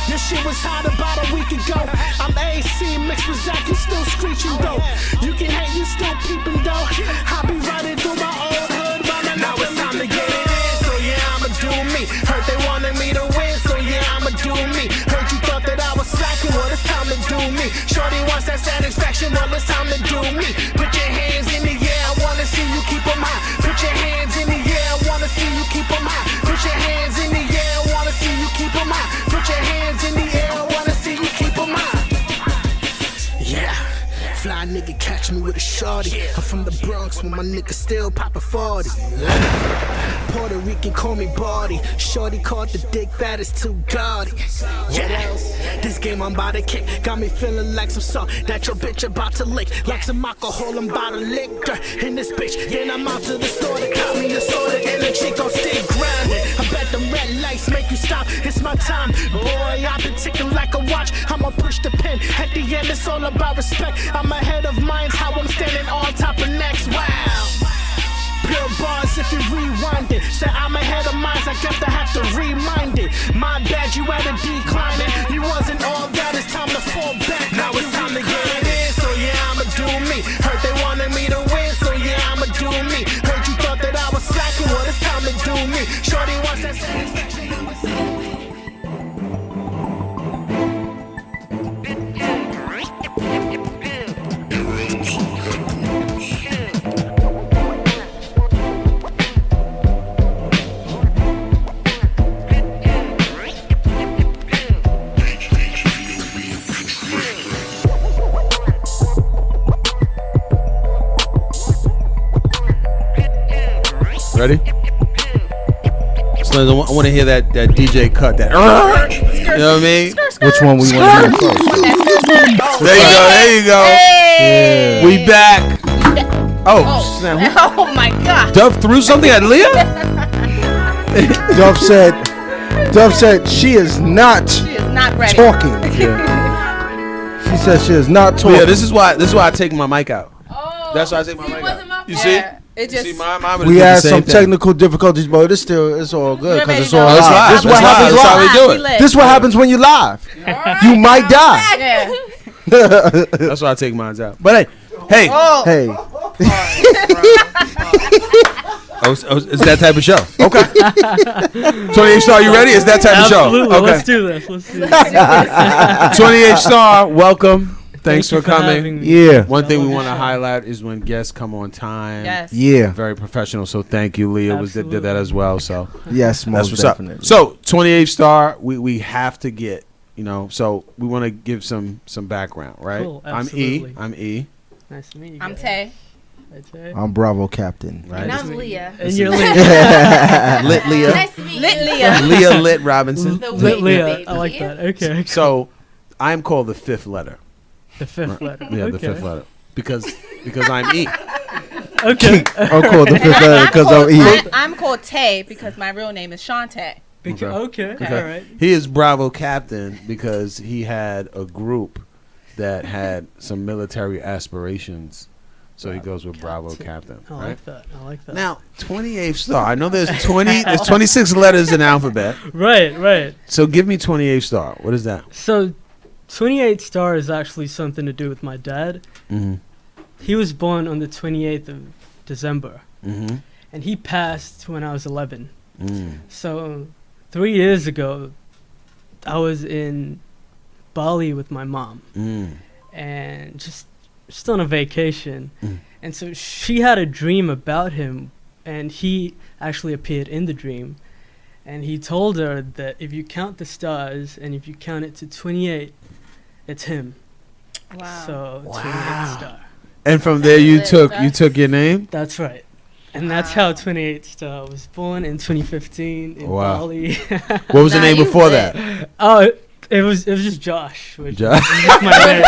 This shit was hot about a week ago. I'm AC mixed with Zach, you still screeching though. You can hate, you still peeping though. I be riding through my old hood, running now it's time to get it in. So yeah, I'ma do me. Heard they wanted me to win, so yeah, I'ma do me. Heard you thought that I was slacking, well it's time to do me. Shorty wants that satisfaction, well it's time to do me. Put your hands in the air, I wanna see you keep 'em high. Put your hands in the air, I wanna see you keep 'em high. Put your hands in the air, I wanna see you keep 'em high. Put your hands in the air, I wanna see you keep 'em high. Yeah. Fly nigga catch me with a shorty. I'm from the Bronx when my nigga still pop a 40. Puerto Rican call me Barty. Shorty called the dick fat is too gaudy. What else? This game I'm about to kick got me feeling like some salt that your bitch about to lick. Like some alcohol, I'm about to liquor in this bitch. Then I'm out to the store to cop me a soda and the chick gon' stay grinding. I bet the red lights make you stop. It's my time, boy. I've been ticking like a watch. I'ma push the pen. At the end, it's all about respect. I'm ahead of mine's how I'm standing on top of next. Wow. Pure bars if you rewind it. Say I'm ahead of mine, I guess I have to remind it. My bad, you had a decline it. You wasn't all that, it's time to fall back. Now it's time to get it in, so yeah, I'ma do me. Heard they wanted me to win, so yeah, I'ma do me. Heard you thought that I was slacking, well it's time to do me. Shorty wants that satisfaction, now it's time to do me. Ready? So I want to hear that DJ cut. That you know what I mean? Which one we want to hear first? There you go. There you go. Hey. We back. Oh, snap. Oh my God. Dove threw something at Leah? Dove said she is not ready. talking. She said she is not talking. Yeah, this is why I take my mic out. Oh, that's why I take my mic out. You see? It just, see, mine we had some technical difficulties, but it's all good because it's all live. This is what happens live. That's how we do it. This is what happens when you live. You might die. Yeah. That's why I take mine out. But hey. Hey. Oh, it's that type of show. Okay. 28 Star, you ready? It's that type of show. Absolutely. Okay. Let's do this. 28 Star, welcome. Thanks for coming. Yeah. One thing we want to highlight is when guests come on time. Yes. Yeah. Very professional. So thank you, Leah. Did that as well. So yes, most that's what's definitely. up. So 28 Star, we have to get, so we want to give some background, right? Cool, I'm absolutely. E. Nice to meet you. I'm guys. Tay. Hi, Tay. I'm Bravo Captain. Right. And I'm Leah. And you're Leah. Lit Leah. Nice to meet you. Lit Leah. Leah Lit Robinson. The Lit wig, Leah. baby. I like that. Okay. So I'm called the fifth letter. The fifth letter. Yeah, okay. the fifth letter. Because I'm E. Okay. I'm called the fifth letter because I'm E. I'm called Tay because my real name is Shantae. Okay. All right. He is Bravo Captain because he had a group that had some military aspirations. So he goes with Bravo Captain. I like that. I like that. Now, 28th Star. I know there's 26 letters in the alphabet. Right. So give me 28th Star. What is that? So 28 Star is actually something to do with my dad. Mm-hmm. he was born on the 28th of December, Mm-hmm. and he passed when I was 11. Mm. So 3 years ago, I was in Bali with my mom, Mm. and just on a vacation. Mm. And so she had a dream about him, and he actually appeared in the dream. And he told her that if you count the stars and if you count it to 28, it's him. Wow. So Wow. 28 star. And from there, you took your name. That's right. And that's how 28 Star was born in 2015 in Wow. Bali. What was the name before that? Oh, it was just Josh. Which Josh. is just my name.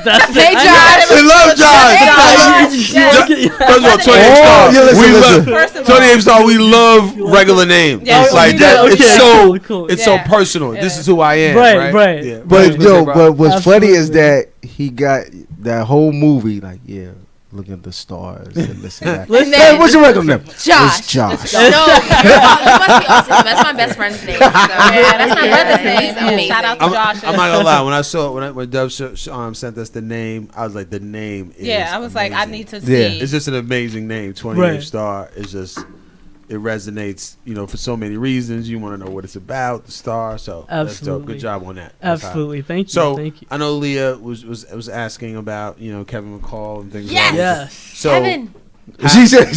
That's Hey, I Josh. We love Josh. First of all, 28 Star. yeah, listen, We listen. First of love all, 28 Star. We love regular names. Yeah, It's like we that. do. It's Okay, so. cool. It's Yeah. so personal. This Yeah. is who I am. Right, right. Yeah. But What you gonna say, bro? but what's funny is Absolutely. that he got that whole movie like looking at the stars and listen to that. Listen. Hey, what's your regular name? Josh. It's Josh. No, you must be awesome. That's my best friend's name. So, yeah, that's my brother's name. He's amazing. Shout out to I'm Josh. not gonna lie. When Dove sent us the name, I was like, the name is Yeah, I was like, I amazing. need to Yeah. see. It's just an amazing name. 28 Right. Star is just, it resonates, for so many reasons. You want to know what it's about, the star. So that's dope. Absolutely. Good job on that. That's hot. Absolutely. Thank you. So Thank you. I know Leah was asking about Kevin McCall and things Yes. like that. Yes. So Kevin. She said,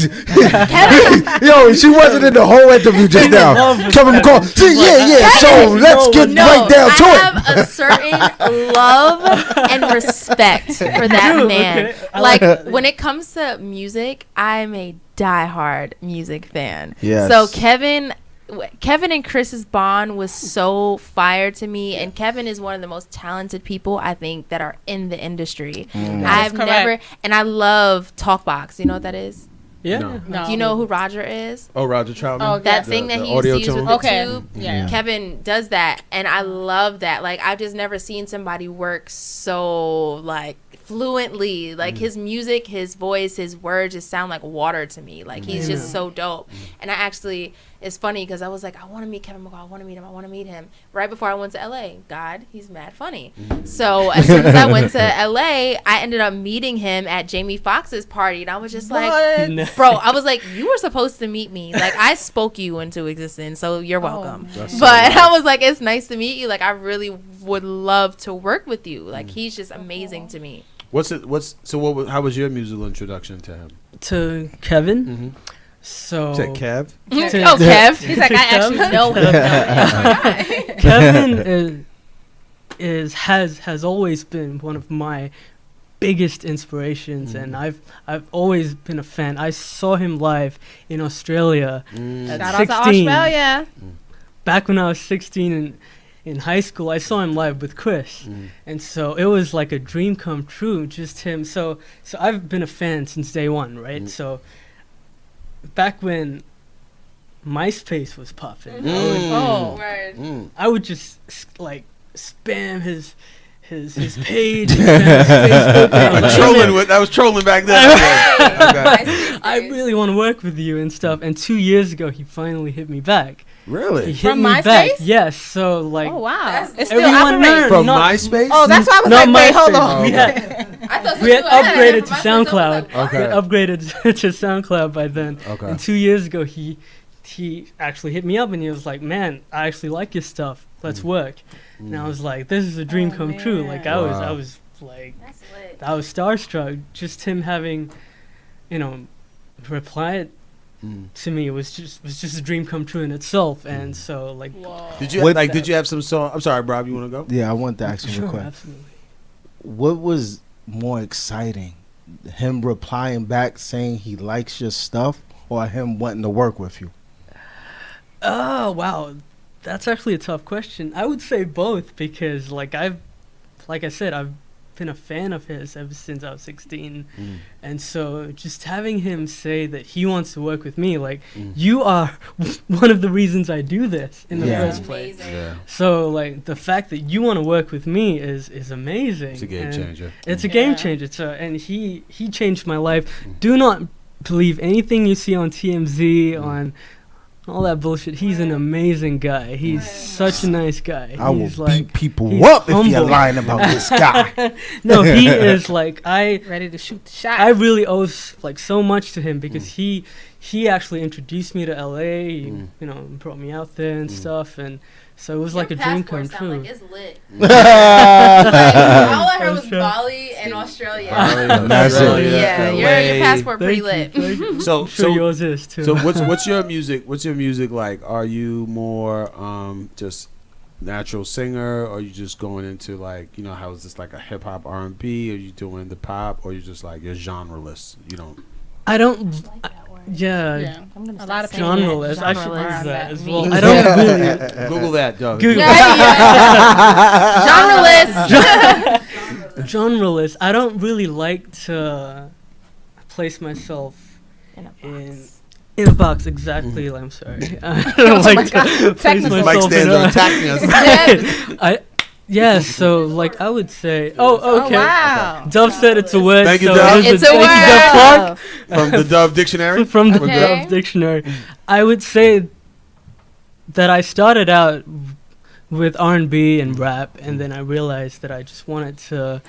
"Yo, she wasn't in the whole interview just now." love with Kevin McCall. Kevin. Yeah. So Kevin, let's get No, right down to I it. have a certain love and respect for that do, man. okay. I Like like that. when it comes to music, I'm a diehard music fan. Yes. So Kevin and Chris's bond was so fire to me, and Kevin is one of the most talented people I think that are in the industry. I've correct. never, and I love Talkbox. You know what that is? Yeah. No. No. Do you know who Roger is? Oh, Roger Troutman. Oh, That The- thing that the he used to audio use with tune? the Okay. tube. Yeah. Kevin does that, and I love that. Like, I've just never seen somebody work so like fluently. Like his music, his voice, his words just sound like water to me. Like he's just so dope. And I actually, it's funny because I was like, I want to meet Kevin McCall. I want to meet him. I want to meet him. Right before I went to LA, God, he's mad funny. So as soon as I went to LA, I ended up meeting him at Jamie Foxx's party, and I was just like, No. bro, I was like, you were supposed to meet me. Like, I spoke you into existence, so you're welcome. That's so But nice. I was like, it's nice to meet you. Like, I really would love to work with you. Like, he's just amazing to me. How was your musical introduction to him? To Kevin. Mm-hmm. So Is that Kev? Oh, Kev. He's like, I actually know him. Kevin has always been one of my biggest inspirations, and I've always been a fan. I saw him live in Australia at Shout out to 16. Australia. Back when I was 16 in high school, I saw him live with Chris, and so it was like a dream come true. Just him. So I've been a fan since day one, right? So back when MySpace was popping, Oh. I would just like spam his page, and spam his Facebook page. I was trolling back then. Okay. I really want to work with you and stuff. And 2 years ago, he finally hit me back. He Really? hit From me MySpace? back. Yes. So like, Oh, wow. That's- It's still everyone operating. learned. From No. MySpace? Oh, that's why I was Not like, wait, hold MySpace. on. Oh, We I thought we had so too. I upgraded it to from MySpace. SoundCloud. Okay. We had upgraded to SoundCloud by then. Okay. And 2 years ago, he actually hit me up and he was like, "Man, I actually like your stuff. Let's work." And I was like, "This is a dream Oh, come true." Like I Wow. was like, That's lit. I was starstruck. Just him having, replied to me was just a dream come true in itself. And so like, Did you have some song? I'm sorry, Rob. You want to go? Yeah, I want to ask you real sure, quick. absolutely. What was more exciting, him replying back saying he likes your stuff, or him wanting to work with you? Oh wow, that's actually a tough question. I would say both because like I said, I've been a fan of his ever since I was 16, and so just having him say that he wants to work with me, like you are one of the reasons I do this in the Yeah. first place. Amazing. So like the fact that you want to work with me is amazing. It's a game and changer. It's a game changer. So and he changed my life. Do not believe anything you see on TMZ all that bullshit. He's an amazing guy. He's such a nice guy. I will He's beat people he's up if you're humble. lying about this guy. No, he is like ready to shoot the shot. I really owe like so much to him because he actually introduced me to LA. He, you know, brought me out there and stuff, and so it was like a dream come true. Like it's lit. All I heard was That's true. Bali and Australia. That's it. Yeah, your passport pretty lit. So I'm sure yours is too. So what's your music? What's your music like? Are you more just natural singer, or are you just going into like, you know, how is this like a hip hop R&B? Are you doing the pop, or you just like you're genreless? You don't. I don't. Yeah. Yeah. A lot of people. Genreless. I should Genreless. use that as Me. well. I don't really. Google that, Doug. Google. Genreless. I don't really like to place myself in a box. Exactly. I'm sorry. I don't like to place myself Mike stands in are a attacking us. Yeah, so like I would say, okay. Wow. Dove said it's a word. Thank you, so Dove. here's It's a thank you, word. Dove Clark. From the Dove Dictionary. From the Okay. Dove Dictionary. I would say that I started out with R&B and rap, and then I realized that I just wanted to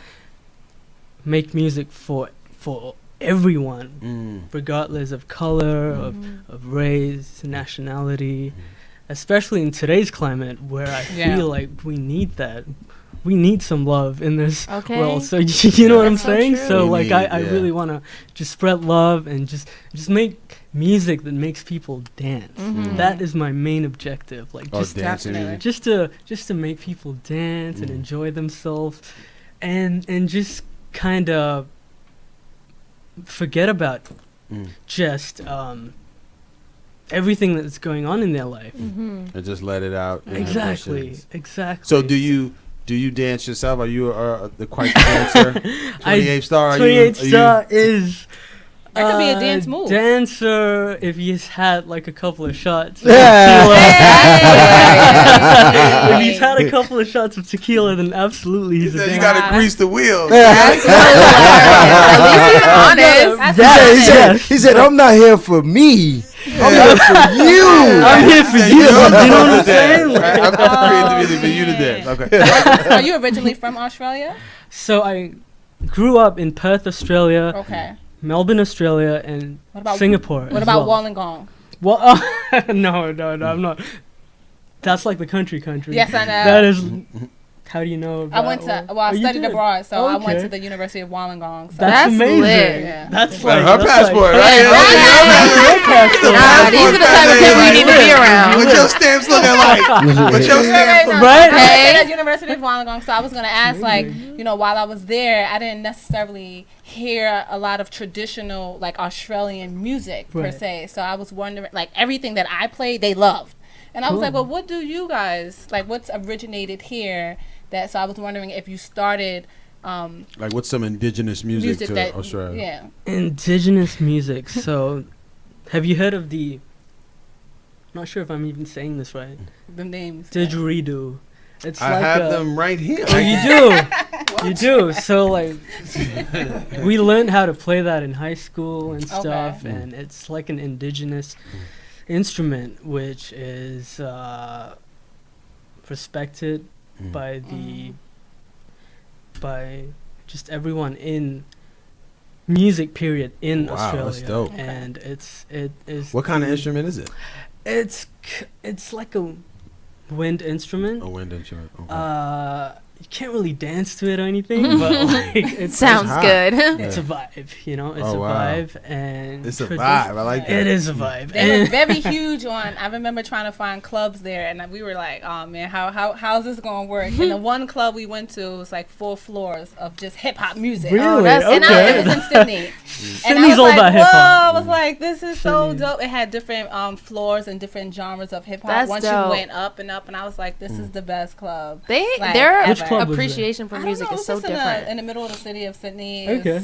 make music for everyone, regardless of color, of race, nationality. Especially in today's climate, where I feel like we need that. We need some love in this world. So you know what I'm saying? true. So We like need, I really want to just spread love and just make music that makes people dance. That is my main objective. Like just dancing. just to make people dance and enjoy themselves, and just kind of forget about just everything that's going on in their life. And just let it out. in Exactly. emotions. Exactly. So do you dance yourself? Are you the quite dancer? 28 star. 28 star is. That could be a dance move. Dancer, if he's had like a couple of shots. Of Hey. if he's had a couple of shots of tequila, then absolutely he's a dancer. You gotta grease the wheel. At least he's honest. He said, I'm not here for me. I'm here for you. I'm here for you. You know what I'm saying? I'm creating the music for you to dance. Okay. Are you originally from Australia? So I grew up in Perth, Australia, Okay. Melbourne, Australia, and What about Singapore. What as about well. Wollongong? Well, no, I'm not. That's like the country. Yes, I know. That is. How do you know? I About went to Oh, I you studied did? abroad, so I went Okay. to the University of Wollongong. So That's amazing. lit. Yeah. That's Well, like her that's passport, like, right? Her passport. Nah, these are the type of people you need to be around. What your stamps looking like? What your stamps? Right? I Okay. went at University of Wollongong, so I was gonna ask, like, you know, while I was there, I didn't necessarily hear a lot of traditional, like, Australian music per Right. se. So I was wondering, like, everything that I played, they loved, and I was Cool. like, well, what do you guys like? What's originated here? That so I was wondering if you started Like, what's some indigenous music to that Australia? yeah. Indigenous music. So, have you heard of the? I'm not sure if I'm even saying this right. The names. Didgeridoo. It's I like have them right here. Oh, you do. You do. So like, we learned how to play that in high school and stuff, and it's like an indigenous instrument, which is respected by by just everyone in music period in Australia. That's dope. And it is. What kind of instrument is it? It's like a wind instrument. A wind instrument. Okay. You can't really dance to it or anything, but like it Sounds good. It's a vibe, you know. It's a wow. vibe, and It's a vibe. I like that. It is a vibe. They were very huge on. I remember trying to find clubs there, and we were like, "Oh man, how's this gonna work?" And the one club we went to was like 4 floors of just hip hop music. Really? that's- And it was in Sydney. And I Sydney's was all like, about hip hop. whoa! I was like, this is so Sydney. dope. It had different floors and different genres of hip hop. That's Once dope. you went up and up, and I was like, this is the best club. They Like, their ever. Which club was it? appreciation for I don't music know, is it's so just different. in the middle of the city of Sydney. Okay.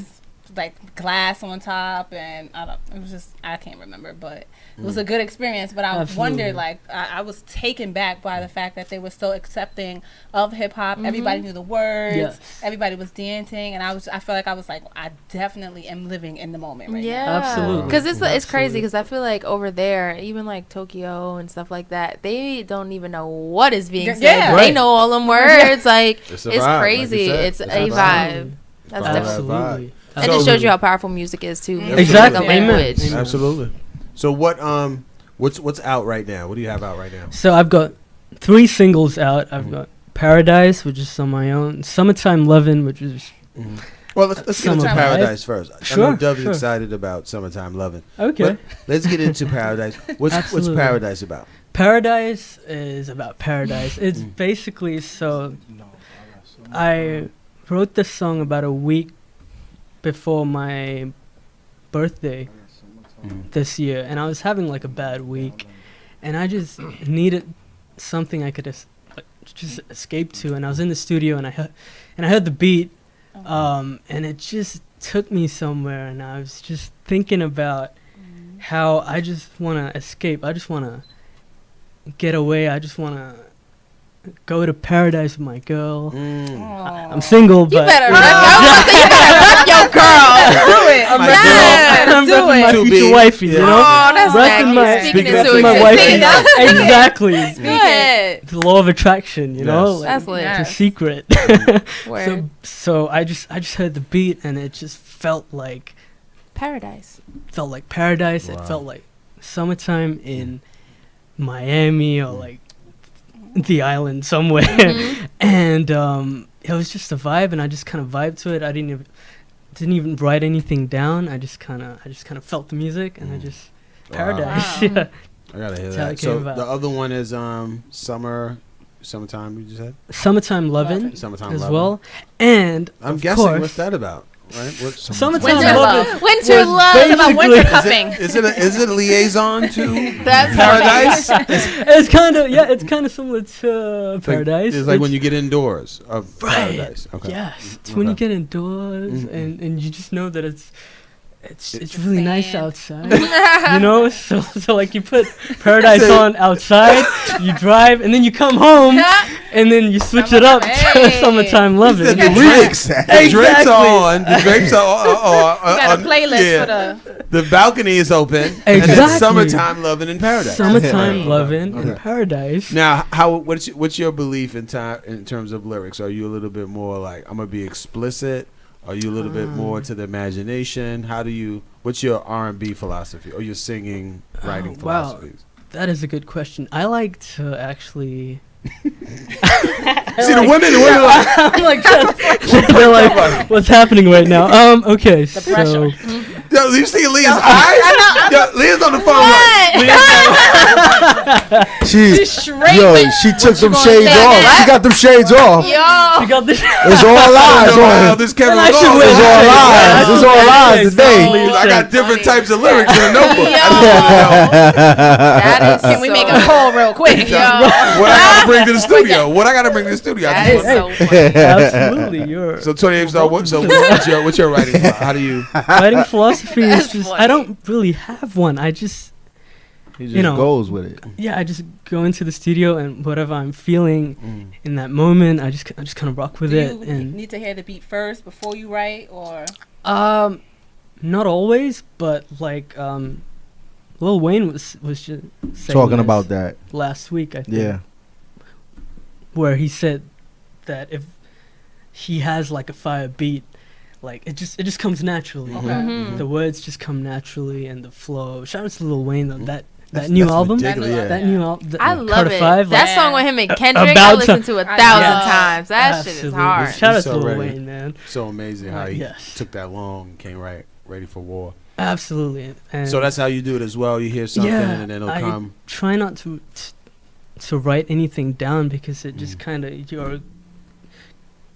like glass on top, and it was just, I can't remember, but it was a good experience. But I wondered, like, I was taken back by the fact that they were so accepting of hip hop. Everybody knew the words. Everybody was dancing, and I feel like I was like, I definitely am living in the moment right now. Absolutely. Because it's crazy. Because I feel like over there, even like Tokyo and stuff like that, they don't even know what is being said. Yeah. But they know all them words. Like It's it's a vibe, crazy. like you said. It's It's a a vibe. That's definitely. Absolutely. It just shows you how powerful music is too. It's Exactly. like a Amen. language. Amen. Absolutely. So what's out right now? What do you have out right now? So I've got 3 singles out. I've got Paradise, which is on my own. Summertime Lovin', which is Well, let's get into Summertime. Paradise first. I Sure, know Dove's sure. excited about Summertime Lovin'. okay. But let's get into Paradise. What's Absolutely. Paradise about? Paradise is about paradise. It's basically I wrote this song about a week before my birthday this year, and I was having like a bad week, and I just needed something I could just escape to. And I was in the studio, and I heard the beat, and it just took me somewhere. And I was just thinking about how I just want to escape. I just want to get away. I just want to go to paradise with my girl. I'm single, but You better rep your girl. Do it. I'm Yes, repping do my it. To future be- wifey, you yeah. know? Oh, that's Repping my- Speaking Speaking into to my existence. wifey. existence. Exactly. Go ahead. The law of attraction, you know? Yes. Like, That's lit. it's a secret. Word. So I just heard the beat, and it just felt like Paradise. paradise. Wow. It felt like summertime in Miami or like the island somewhere. And it was just a vibe, and I just kind of vibed to it. I didn't even write anything down. I just kind of felt the music, and I just paradise. Wow. Yeah. I gotta hear That's how that. it came So about. the other one is Summertime. You just said Summertime Lovin' Summertime as Lovin'. well. And I'm of guessing course, what's that about? Right? What's Summertime Winter Lovin' love. Winter was love. It's about winter basically- cuffing. Is it a liaison to That's Paradise? It's kind of similar to Paradise. It's like when you get indoors of Right. Paradise. Okay. Yes, it's when you Okay. get indoors and you just know that it's It's really nice sand. outside, you know. So like you put Paradise on outside, you drive, and then you come home, and then you switch it up to Hey. Summertime Lovin'. The drapes. The drapes are on. The drapes are You got a on. playlist yeah. for The balcony is open. And Exactly. it's Summertime Lovin' in Paradise. Summertime Okay. Lovin' Okay. in Paradise. Now, what's your belief in terms of lyrics? Are you a little bit more like I'm gonna be explicit? Are you a little bit more to the imagination? What's your R&B philosophy or your singing, writing wow. philosophies? That is a good question. I like to actually. See the women are like, I'm like, they're like, what's happening right now? Okay, the pressure. yo, you see Leah's eyes? Yo, Leah's on the phone. She Straight. she took them gonna shades say? off. What? She got them shades off. You Yo. got this. It's all lies on. This Kevin I should Long. wear It's all lies. It's all lies today. I got different types of lyrics in a notebook. Yo. That is Can we so make a poll real quick? Yo. What I gotta bring to the studio? What I gotta bring to the studio? I That just is want- so funny. Absolutely, you're. So 28 star. What's your writing? How do you? Writing philosophy is That's just. funny. I don't really have one. I just. He just You know. goes with it. Yeah, I just go into the studio, and whatever I'm feeling in that moment, I just kind of rock with Do it. you And need to hear the beat first before you write, or not always, but like Lil Wayne was just saying Talking this about that. last week, I think. Yeah. Where he said that if he has like a fire beat, like it just comes naturally. Okay. The words just come naturally, and the flow. Shout out to Lil Wayne though. That That's new album. ridiculous, That yeah. That new album. I love Carter it. 5, That like- song with him and Kendrick, I About listened to 1,000 know. times. That shit is Absolutely. hard. Shout out He's to so Lil ready. Wayne, man. So amazing how he Yes. took that long, came ready for war. Absolutely. And So that's how you do it as well. You hear something Yeah, and then it'll I come. try not to write anything down because it just kind of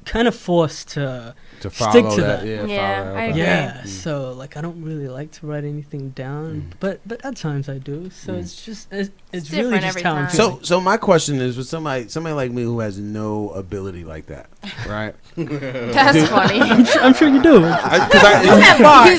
kind of forced to follow stick to that. that. Yeah, Yeah, follow I that. agree. Yeah, so like I don't really like to write anything down, but at times I do. So it's just it's really different just every how I'm time. feeling. So my question is, with somebody like me who has no ability like that, right? That's funny. I'm sure you do. You have bars.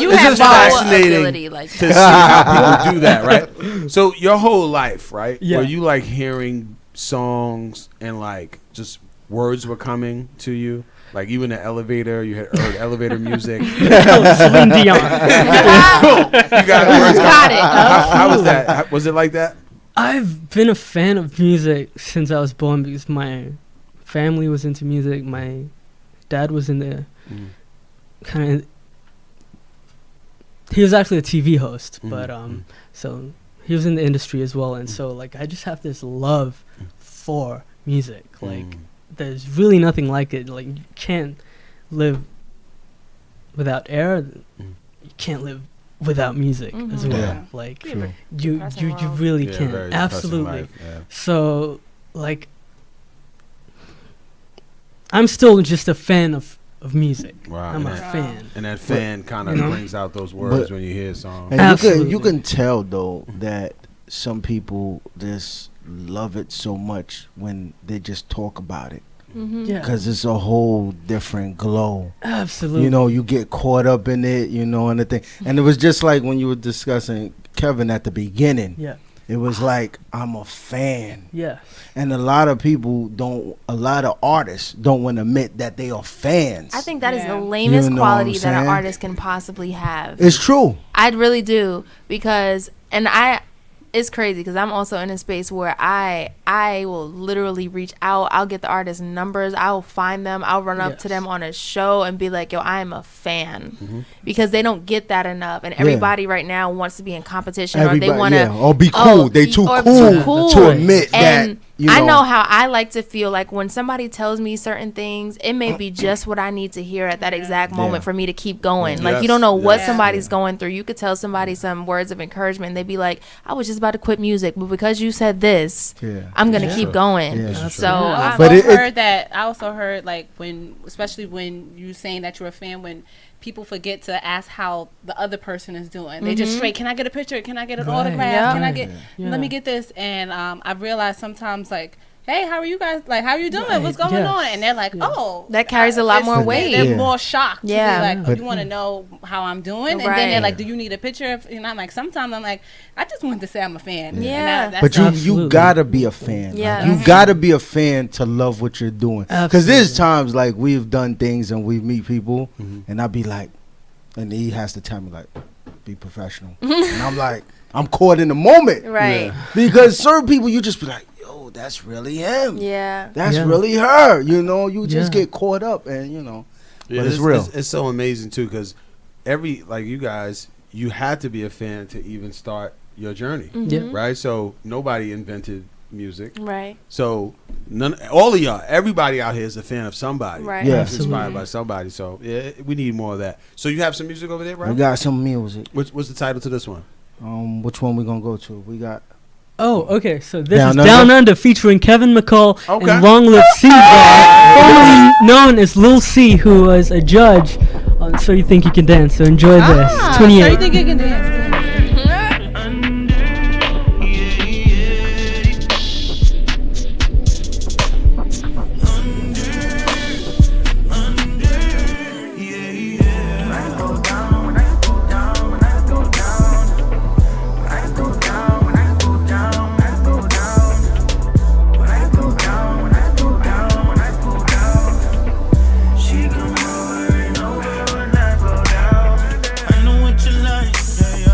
You It's have just bars. fascinating Ability like to see how people do that, right? So your whole life, right? Yeah. Were you like hearing songs and like just words were coming to you? Like you in the elevator, you heard elevator music. Celine Dion. You got words Got coming. it. How was that? Was it like that? I've been a fan of music since I was born because my family was into music. My dad was in the kind of. He was actually a TV host, but so he was in the industry as well, and so like I just have this love for music. Like there's really nothing like it. Like you can't live without air. You can't live without music as well. Yeah. Like True. you Depressing world. really Yeah, can't. very depressing Absolutely. life, yeah. So like I'm still just a fan of music. Wow. I'm and a that, fan. And that fan kind of you know? brings out those words But- when you hear a song. And Absolutely. you can tell though that some people just love it so much when they just talk about it, Yeah. because it's a whole different glow. Absolutely. You know, you get caught up in it, you know, and the thing. And it was just like when you were discussing Kevin at the beginning. Yeah. It was like, I'm a fan. Yeah. And a lot of artists don't want to admit that they are fans. I think that is Yeah. the lamest You know what quality I'm that an saying? artist can possibly have. It's true. I really do, because it's crazy because I'm also in a space where I will literally reach out. I'll get the artist numbers. I'll find them. I'll run up to them on a show and be like, yo, I'm a fan. Because they don't get that enough. And everybody right now wants to be in competition, or they want to or be cool. They too cool to admit that. And You I know how I like to feel. Like when somebody tells me certain things, it may be just what I need to hear at that exact moment for me to keep going. Like you don't know what somebody's going through. You could tell somebody some words of encouragement and they'd be like, I was just about to quit music, but because you said this, I'm gonna keep going. Yeah. So I But also heard like when, especially when you saying that you're a fan, when people forget to ask how the other person is doing. They just straight, can I get a picture? Can I get an autograph? Yeah. Can I get, let me get this. And I realized sometimes like, hey, how are you guys? Like, how are you doing? What's going on? And they're like, oh. that carries a lot more it's- weight. They're more shocked. Yeah. To be like, But- you want to know how I'm doing? And then Right. they're like, do you need a picture? And I'm like, sometimes I'm like, I just wanted to say I'm a fan. Yeah. And that's But you Absolutely. gotta be a fan. Yeah. You gotta be a fan to love what you're doing. Because there's Absolutely. times like we've done things and we meet people and I'll be like, and he has to tell me like, be professional. And I'm like, I'm caught in the moment. Right. Because certain people you just be like, yo, that's really him. Yeah. That's Yeah. really her. You know, you just Yeah. get caught up and you know. Yeah, But it's real. It's so amazing too, because like you guys, you had to be a fan to even start your journey, Yeah. right? So nobody invented music. Right. So all of y'all, everybody out here is a fan of somebody. Right. Yeah. It's inspired by somebody. So yeah, we need more of that. So you have some music over there, We right? got some music. What's the title to this one? Which one we gonna go to? We got Oh, okay. So this Down is Under? Down Under featuring Kevin McCall Okay. and Long Live C, formerly known as Lil C, who was a judge on So You Think You Can Dance. So enjoy this. So you 28. think you can dance? I know what you like, yeah,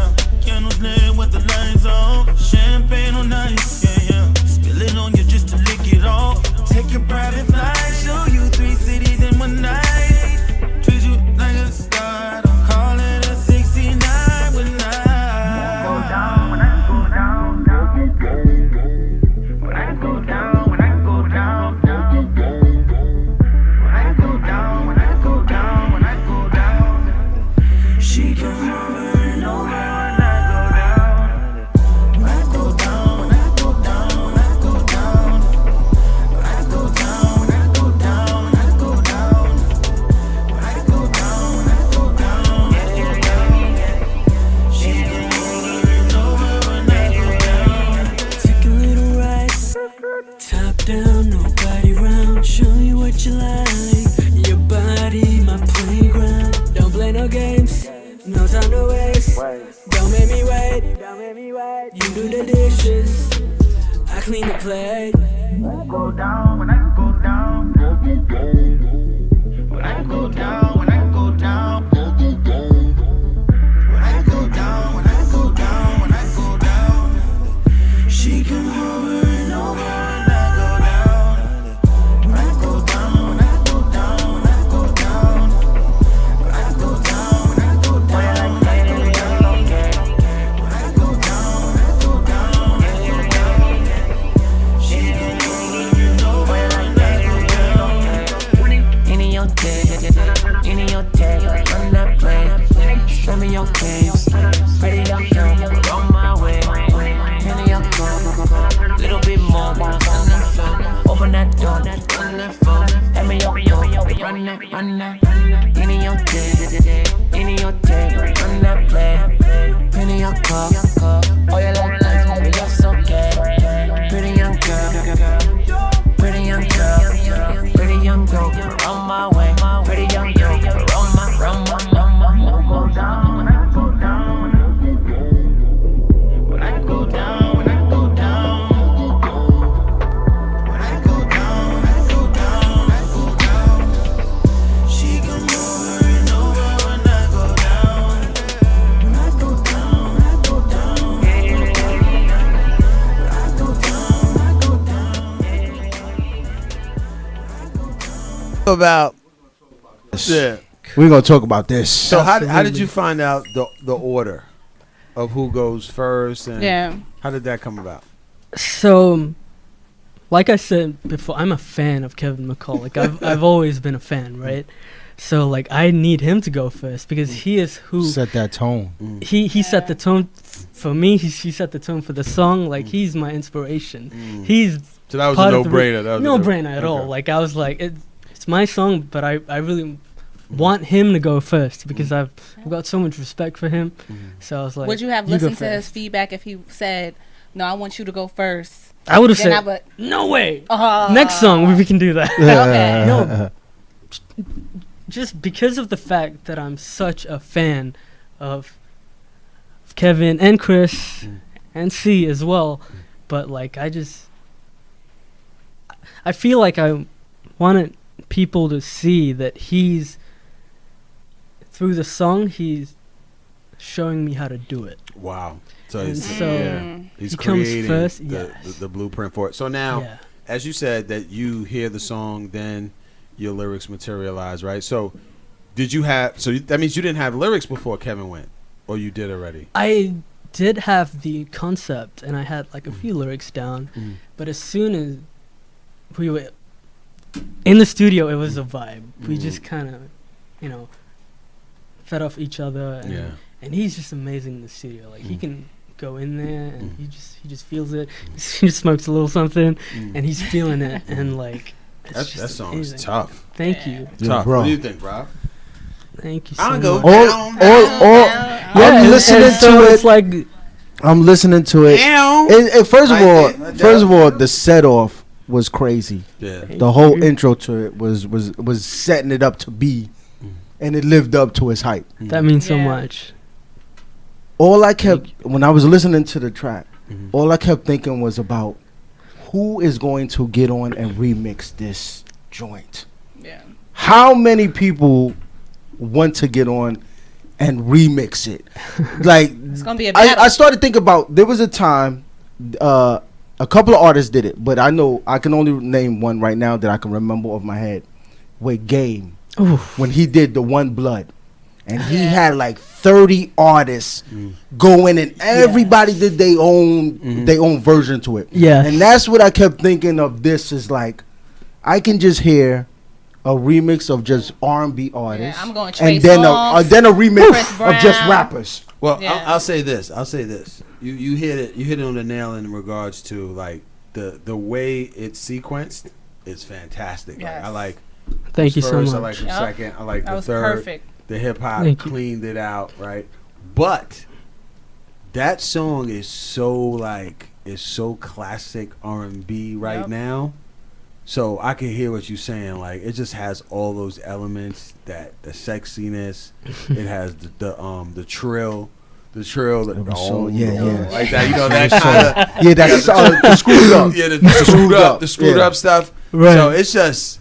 you like. Your body, my playground. Don't play no games, no time to waste. Don't make me wait. You do the dishes, I clean the plate. When I go down, when I go down, when I go down, when I go down, when I go down, when I go down, when I go down, she come hovering over when I go down. When I go down, when I go down, when I go down, when I go down, when I go down, when I go down, when I go down, when I go down, when I go down, she come hovering over when I go down. Any your day, any your day, run that play. Spend me your caves, ready up now, on my way. Any your go, little bit more, open that door, run that phone. Hand me your go, run that. Any your day, any your day, run that play. Penny your car, oh you like that, baby you're so gay. Pretty young girl, pretty young girl, pretty young girl, on my way. Pretty young girl, on my. Go down, when I go down, when I go down, when I go down, when I go down, when I go down, when I go down, she come over and over when I go down, when I go down, when I go down, when I go down, when I go down. About yeah. We're gonna talk about this. So how did you find out the order of who goes first, and how did that come about? So, like I said before, I'm a fan of Kevin McCall. Like I've always been a fan, right? So like I need him to go first because he is who set that tone. He set the tone for me. He set the tone for the song. Like he's my inspiration. He's so that was a no-brainer. No brainer at all. Like I was like it's my song, but I really want him to go first because I've got so much respect for him. So I was like, would you have listened to his feedback if he said, "No, I want you to go first"? I would have said, "No way." Next song we can do that. Okay. No, just because of the fact that I'm such a fan of Kevin and Chris and C as well, but like I feel like I wanted people to see that he's through the song he's showing me how to do it. Wow. So he's he creating comes first, the blueprint for it. So now, as you said, that you hear the song, then your lyrics materialize, right? So did you have? So that means you didn't have lyrics before Kevin went, or you did already? I did have the concept, and I had like a few lyrics down, but as soon as we were in the studio, it was a vibe. We just kind of, fed off each other, and he's just amazing in the studio. Like he can go in there and he just feels it. He just smokes a little something, and he's feeling it, and like that song is tough. Thank you. Tough. Bro. What do you think, Rob? Thank you so I'll much. go I'm listening to it. It's like I'm listening to it. And first of all, the set off was crazy. Yeah. The whole intro to it was setting it up to be, and it lived up to its hype. That means so much. All I kept when I was listening to the track, all I kept thinking was about who is going to get on and remix this joint. Yeah. How many people want to get on and remix it? Like it's gonna be a battle. I started thinking about there was a time a couple of artists did it, but I know I can only name one right now that I can remember off my head. With Game, when he did the One Blood, and he had like 30 artists go in, and everybody did their own version to it. Yeah, and that's what I kept thinking of. This is like, I can just hear a remix of just R&B artists, I'm going Trey and then Songz, a remix Chris of just Brown. rappers. Well, I'll say this. You hit it on the nail in regards to like the way it's sequenced is fantastic. Yes. Like, I like. Thank you so much. I like the second. I like that the was third. Perfect. The hip hop cleaned it out, right? But that song is so classic R&B right now. So I can hear what you're saying. Like it just has all those elements, that the sexiness. It has the trill. The trill, like that, you know, that kind of, that's the screwed up, the screwed up stuff. Right. So it's just,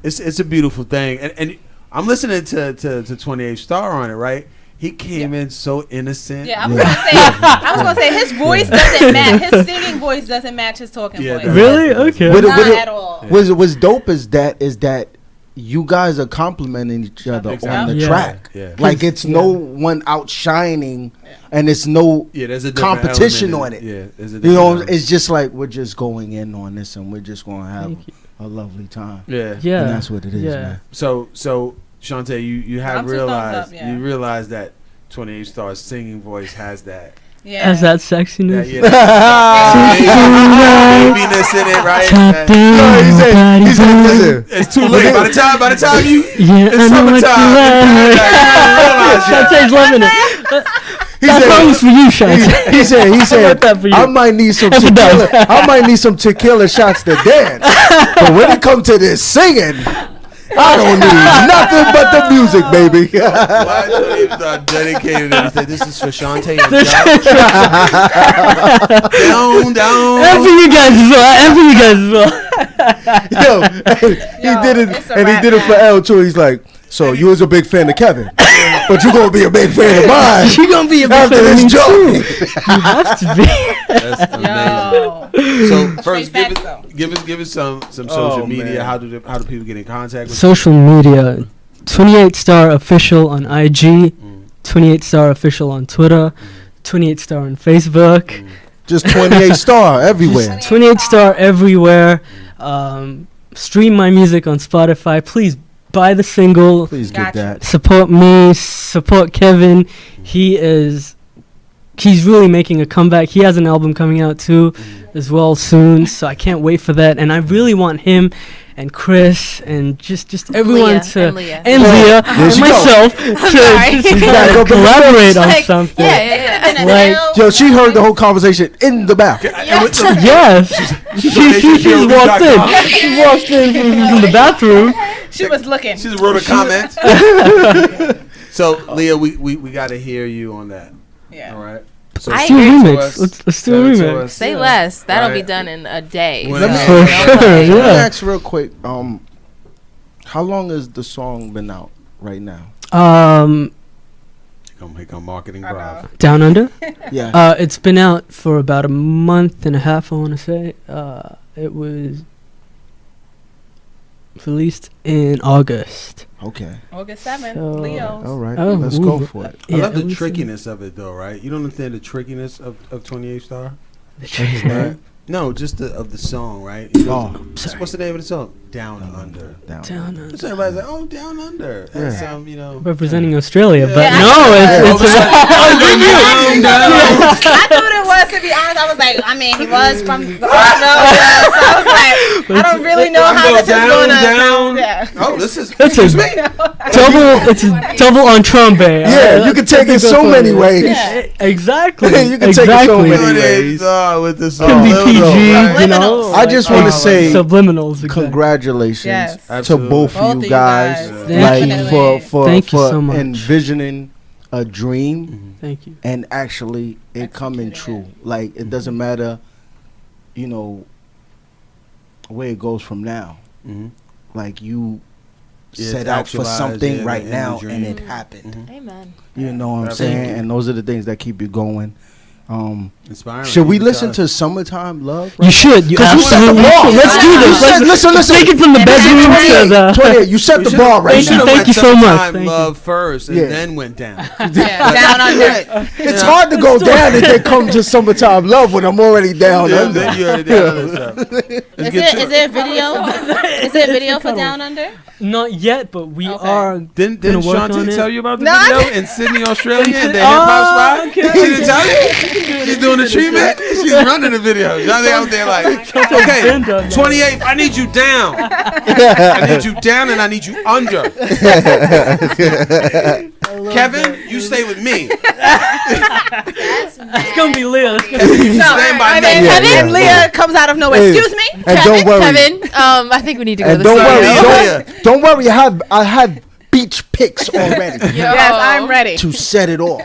it's a beautiful thing, and I'm listening to 28 Star on it, right? He came in so innocent. Yeah, I was gonna say his voice doesn't match. His singing voice doesn't match his talking voice. Really? Okay. Not at all. What's dope is that you guys are complimenting each other on the track. Yeah. Like it's no one outshining, and it's no there's a competition on it. Yeah, there's a it's just like we're just going in on this, and we're just gonna have a lovely time. Yeah, and that's what it is, man. So Shantae, you have realized you realize that 28 Star's singing voice has that. Yeah. Has that sexiness? Babyiness in it, right? He said, it's too late. By the time you, it's summertime. Shantae's loving it. That song's for you, Shantae. He said, I might need some tequila. I might need some tequila shots to dance. But when it comes to this singing, I don't need nothing but the music, baby. Why dedicated and said, this is for Shantae and down. And for you guys as well. Yo, he did it, and he did it for L too. He's like, so you was a big fan of Kevin, but you're gonna be a big fan of mine. You're gonna be a big fan of me too. You have to be. That's amazing. So first, give us some social media. How do people get in contact with social media? 28 Star Official on IG, 28 Star Official on Twitter, 28 Star on Facebook. Just 28 Star everywhere. 28 Star everywhere. Stream my music on Spotify. Please buy the single. Please get that. Support me. Support Kevin. He's really making a comeback. He has an album coming out too, as well soon. So I can't wait for that. And I really want him and Chris and just everyone and Leah and myself to collaborate on something. Like, yo, she heard the whole conversation in the back. Yes, she walked in. She walked in from the bathroom. She was looking. She just wrote a comment. So Leah, we got to hear you on that. Yeah. All right. So let's do a remix. Let's do a remix. Say less. That'll be done in a day. Let me ask real quick. How long has the song been out right now? Come marketing drive. Down Under? Yeah. It's been out for about a month and a half, I want to say. It was released in August. Okay. August 7th, Leo. All right, let's go for it. I love the trickiness of it, though, right? You don't understand the trickiness of 28 Star? The trickiness? No, just of the song, right? What's the name of the song? Down Under. Down Under. So everybody's like, oh, Down Under. That's representing Australia, but I thought it was, to be honest. I was like, he was from Australia, so I was like, I don't really know how this is going to sound. Oh, this is excuse me. It's double entendre. Yeah, you can take it so many ways. Yeah. Exactly. You can take it so many ways. With the song. Can be PG, you know. I just want to say subliminals. Congratulations to both of you guys. Thank you so much. Envisioning a dream. Thank you. And actually it coming true. Like it doesn't matter, where it goes from now. Like you set out for something right now and it happened. Amen. You know what I'm saying? And those are the things that keep you going. Inspiring. Should we listen to Summertime Love? Right? You should. You absolutely should. Let's do this. Listen. Take it from the bedroom to the... You set the bar right now. Thank you so much. Love first and then went down. Down Under. It's hard to go down and then come to Summertime Love when I'm already down under. Is there a video? Is there a video for Down Under? Not yet, but we are. Didn't Shantae tell you about the video in Sydney, Australia, in the hip hop spot? She didn't tell you? She's doing the treatment. She's running the video. Shantae out there like, okay, 28th, I need you down. I need you down and I need you under. little Kevin, bit. you stay with me. It's gonna be Leah. It's gonna Kevin, be you stand by And me. then Kevin, Leah comes out of nowhere. Hey, Excuse me, and Kevin. don't worry. Kevin, I think we need to go And to don't the worry, studio. don't worry. I have beach picks already Yes, I'm ready. to set it off.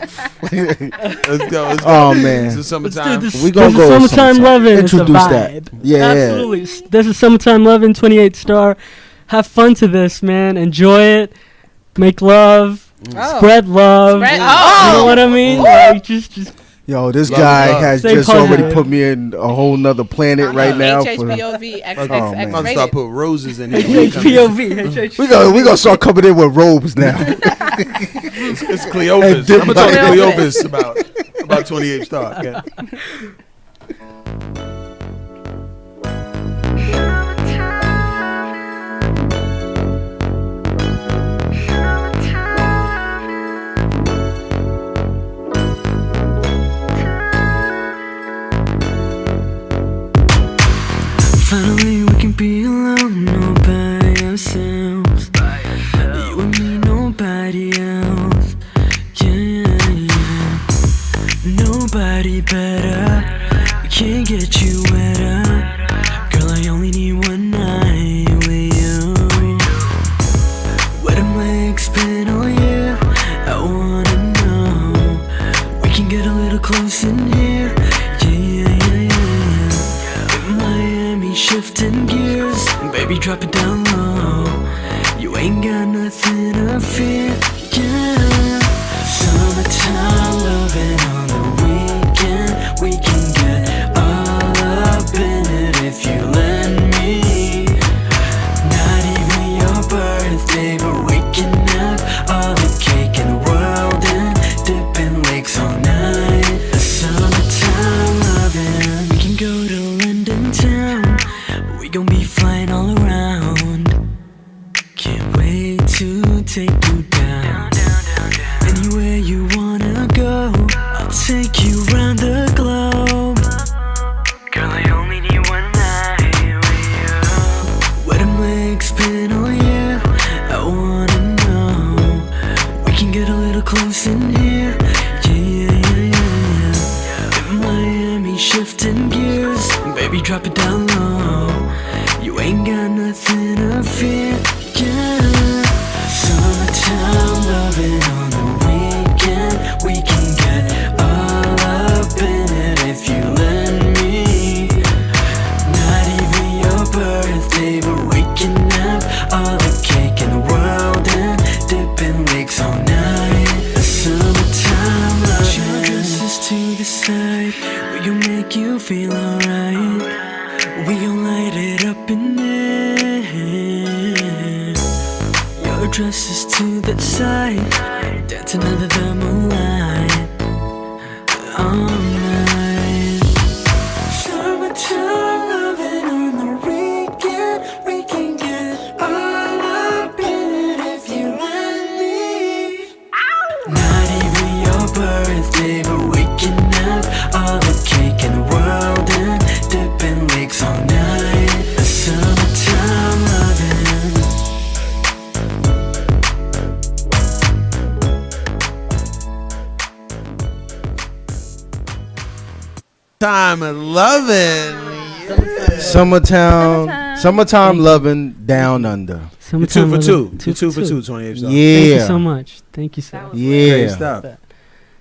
Let's go. Let's go. Oh man, It's the summertime. we gonna There's go a summertime lovin'. It's a Introduce that. vibe. Yeah, Absolutely. There's a summertime lovin'. 28 Star. Have fun to this, man. Enjoy it. Make love. Oh. Spread love. Spread- You oh. know what I mean? Ooh. Like, just. Yo, this Love, guy love. has Stay just already positive. put me in a whole nother planet right now. For, HHPOV Oh, XXX man. I'm gonna rated. start putting roses in here. HHPOV. we gonna start coming in with robes now. It's Cleopas. And I'm gonna talk to Cleopas. Cleopas about 28 Star. Okay. Finally we can be alone, all by ourselves. You and me, nobody else. Yeah, yeah. Nobody better. We can't get you wetter. Girl, I only need one night with you. Where them legs been all year? I wanna know. We can get a little close in here. Yeah, yeah, yeah, yeah. In Miami, shifting gears. Baby, drop it down low. You ain't got nothing to fear. Yeah. Summertime loving on the weekend. We can get all up in it if you let me. Not even your birthday, but we can have all the cake in the world and dip in lakes all night. Summertime loving. We can go to London town. We gon' be flying all around. Can't wait to take you down. Anywhere you wanna go, I'll take you round the globe. Girl, I only need one night with you. Where them legs been all year? I wanna know. We can get a little close in here. Yeah, yeah, yeah, yeah, yeah. In Miami, shifting gears. Baby, drop it down low. You ain't got nothing to fear. Yeah. Summertime loving on the weekend. We can get all up in it if you let me. Not even your birthday, but we can have all the cake in the world and dip in lakes all night. Summertime loving. Your dresses to the side. We gon' make you feel alright. We gon' light it up in there. Your dresses to the side. Dancing under the moonlight all night. Summertime loving on the weekend. We can get all up in it if you let me. Not even your birthday, but we can have all the cake in the world and dip in lakes all night. Summertime loving. Time of loving. Summertime loving down under. You're two for two. You're 2 for 2, 28 Star. Yeah. Thank you so much. Thank you so much. Yeah. Great stuff.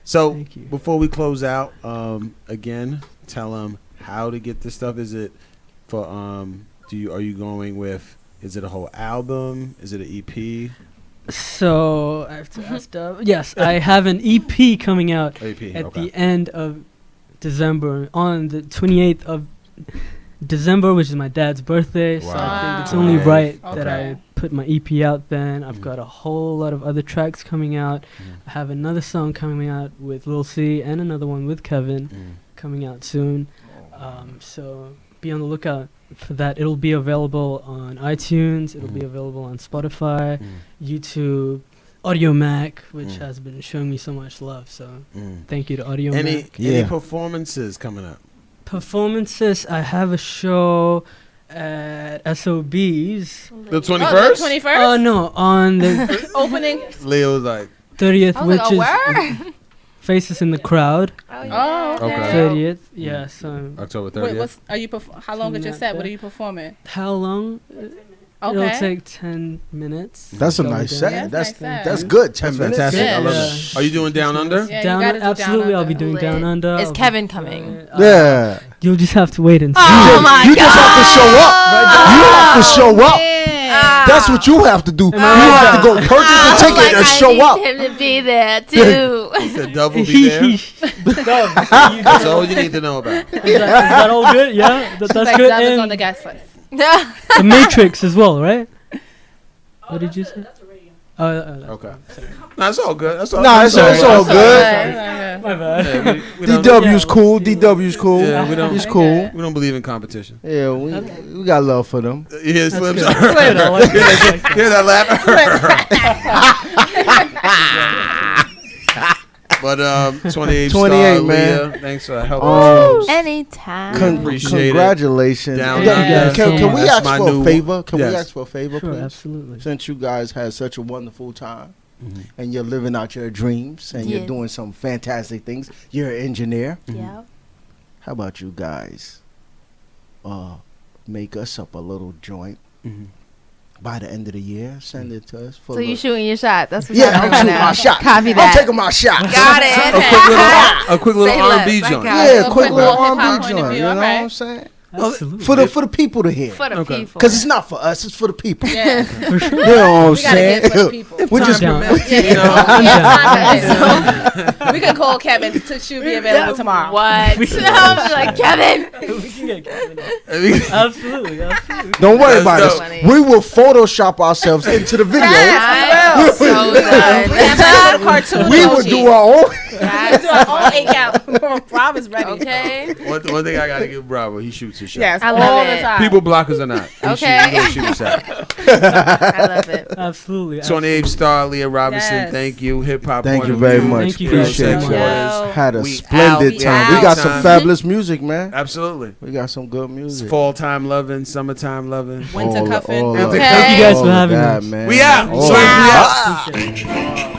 So Thank you. before we close out, again, tell them how to get this stuff. Is it for are you going with? Is it a whole album? Is it an EP? So I have to ask Dub. Yes, I have an EP coming out EP, at okay. the end of December, on the 28th of December, which is my dad's birthday. So I think it's only Wow. right Okay. that I put my EP out then. I've got a whole lot of other tracks coming out. I have another song coming out with Lil C and another one with Kevin coming out soon. So be on the lookout for that. It'll be available on iTunes. It'll be available on Spotify, YouTube, Audio Mac, which has been showing me so much love. So thank you to Audio Any Mac. performances coming up? Performances. I have a show at SOB's. The 21st? Oh, the 21st? Oh no, on the Opening. Leo's like, 30th, I was which like, is oh, where? Faces in the Crowd. Oh, okay. Okay. 30th, yeah. So October Wait, 30th. are you? How long is your set? What are you performing? how long? Okay. It'll take 10 minutes. That's a Shall we nice do set. it? That's good. 10 That's minutes. fantastic. I love Yeah. it. Are you doing Down Under? Yeah, Down you gotta do absolutely, Down I'll be Under. doing Down Under. Is I'll be Kevin doing- coming? Yeah. You'll just have to wait and see. Oh my You just have to show up. You have to show up. Yeah. That's what you have to do. You I right? have to go purchase the ticket and show up. him to be there too. The Dove will be there. That's all you need to know about. Is that all good? Yeah, that's Like good. Dove is on And the guest list. the Matrix as well, right? What did you say? Okay. No, it's all good. That's all. Nah, it's all good. My bad. Yeah, we don't- DW's cool. DW's cool. Yeah, we don't. He's cool. We don't believe in competition. Yeah, we got love for them. Yeah, Slim. good. Wait, no, like- Hear that laugh? But 28, 28, star, man. Leah, thanks for helping us. Anytime. Appreciate it. Congratulations. Down Yeah, under. yeah, Can we That's ask my for new- a favor? Can we Yes. ask for a favor, Sure, please? absolutely. Since you guys had such a wonderful time and you're living out your dreams and you're Yes. doing some fantastic things, you're an engineer. Yeah. How about you guys make us up a little joint by the end of the year? Send it to us. For So a you little- shooting your shot? That's what Yeah, you're I'm doing shooting now. my shot. Copy I'm that. taking my shot. Got it. A quick little Say R&B less, joint. like how- Yeah, So quick little hip-hop R&B point of joint. view, You know what alright. I'm saying? Absolutely. For the people to hear. For the Okay. people. Because it's not for us, it's for the people. Yeah. For sure. You know what I'm We gotta get it for the saying? people. We just down. So we can call Kevin to shoot be available tomorrow. What? I'm like, Kevin. We can get Kevin on. Absolutely, absolutely. don't worry That's about dope. it. We will Photoshop ourselves into the video. I'm so done. That's a cartoon. We will do our own. Guys, do our own 8 count. Rob is ready. Okay. One thing I gotta give Bravo, he shoots his shot. Yes, I all love the it. time. People blockers or not. He Okay. He's gonna shoot his shot. I love it. Absolutely. 28 star, Leah Robinson. Yes. Thank you. Hip hop. Thank point you of very view. much. Thank you Girls Appreciate Sex you. Wars. Had a We splendid out. time. We We got out. some fabulous music, man. Absolutely. We got some good It's music. fall time loving, summertime loving. Winter cuffing. all Okay. of Thank you guys all for of having that, us. man. We out. All So of we that. out. HHPOV.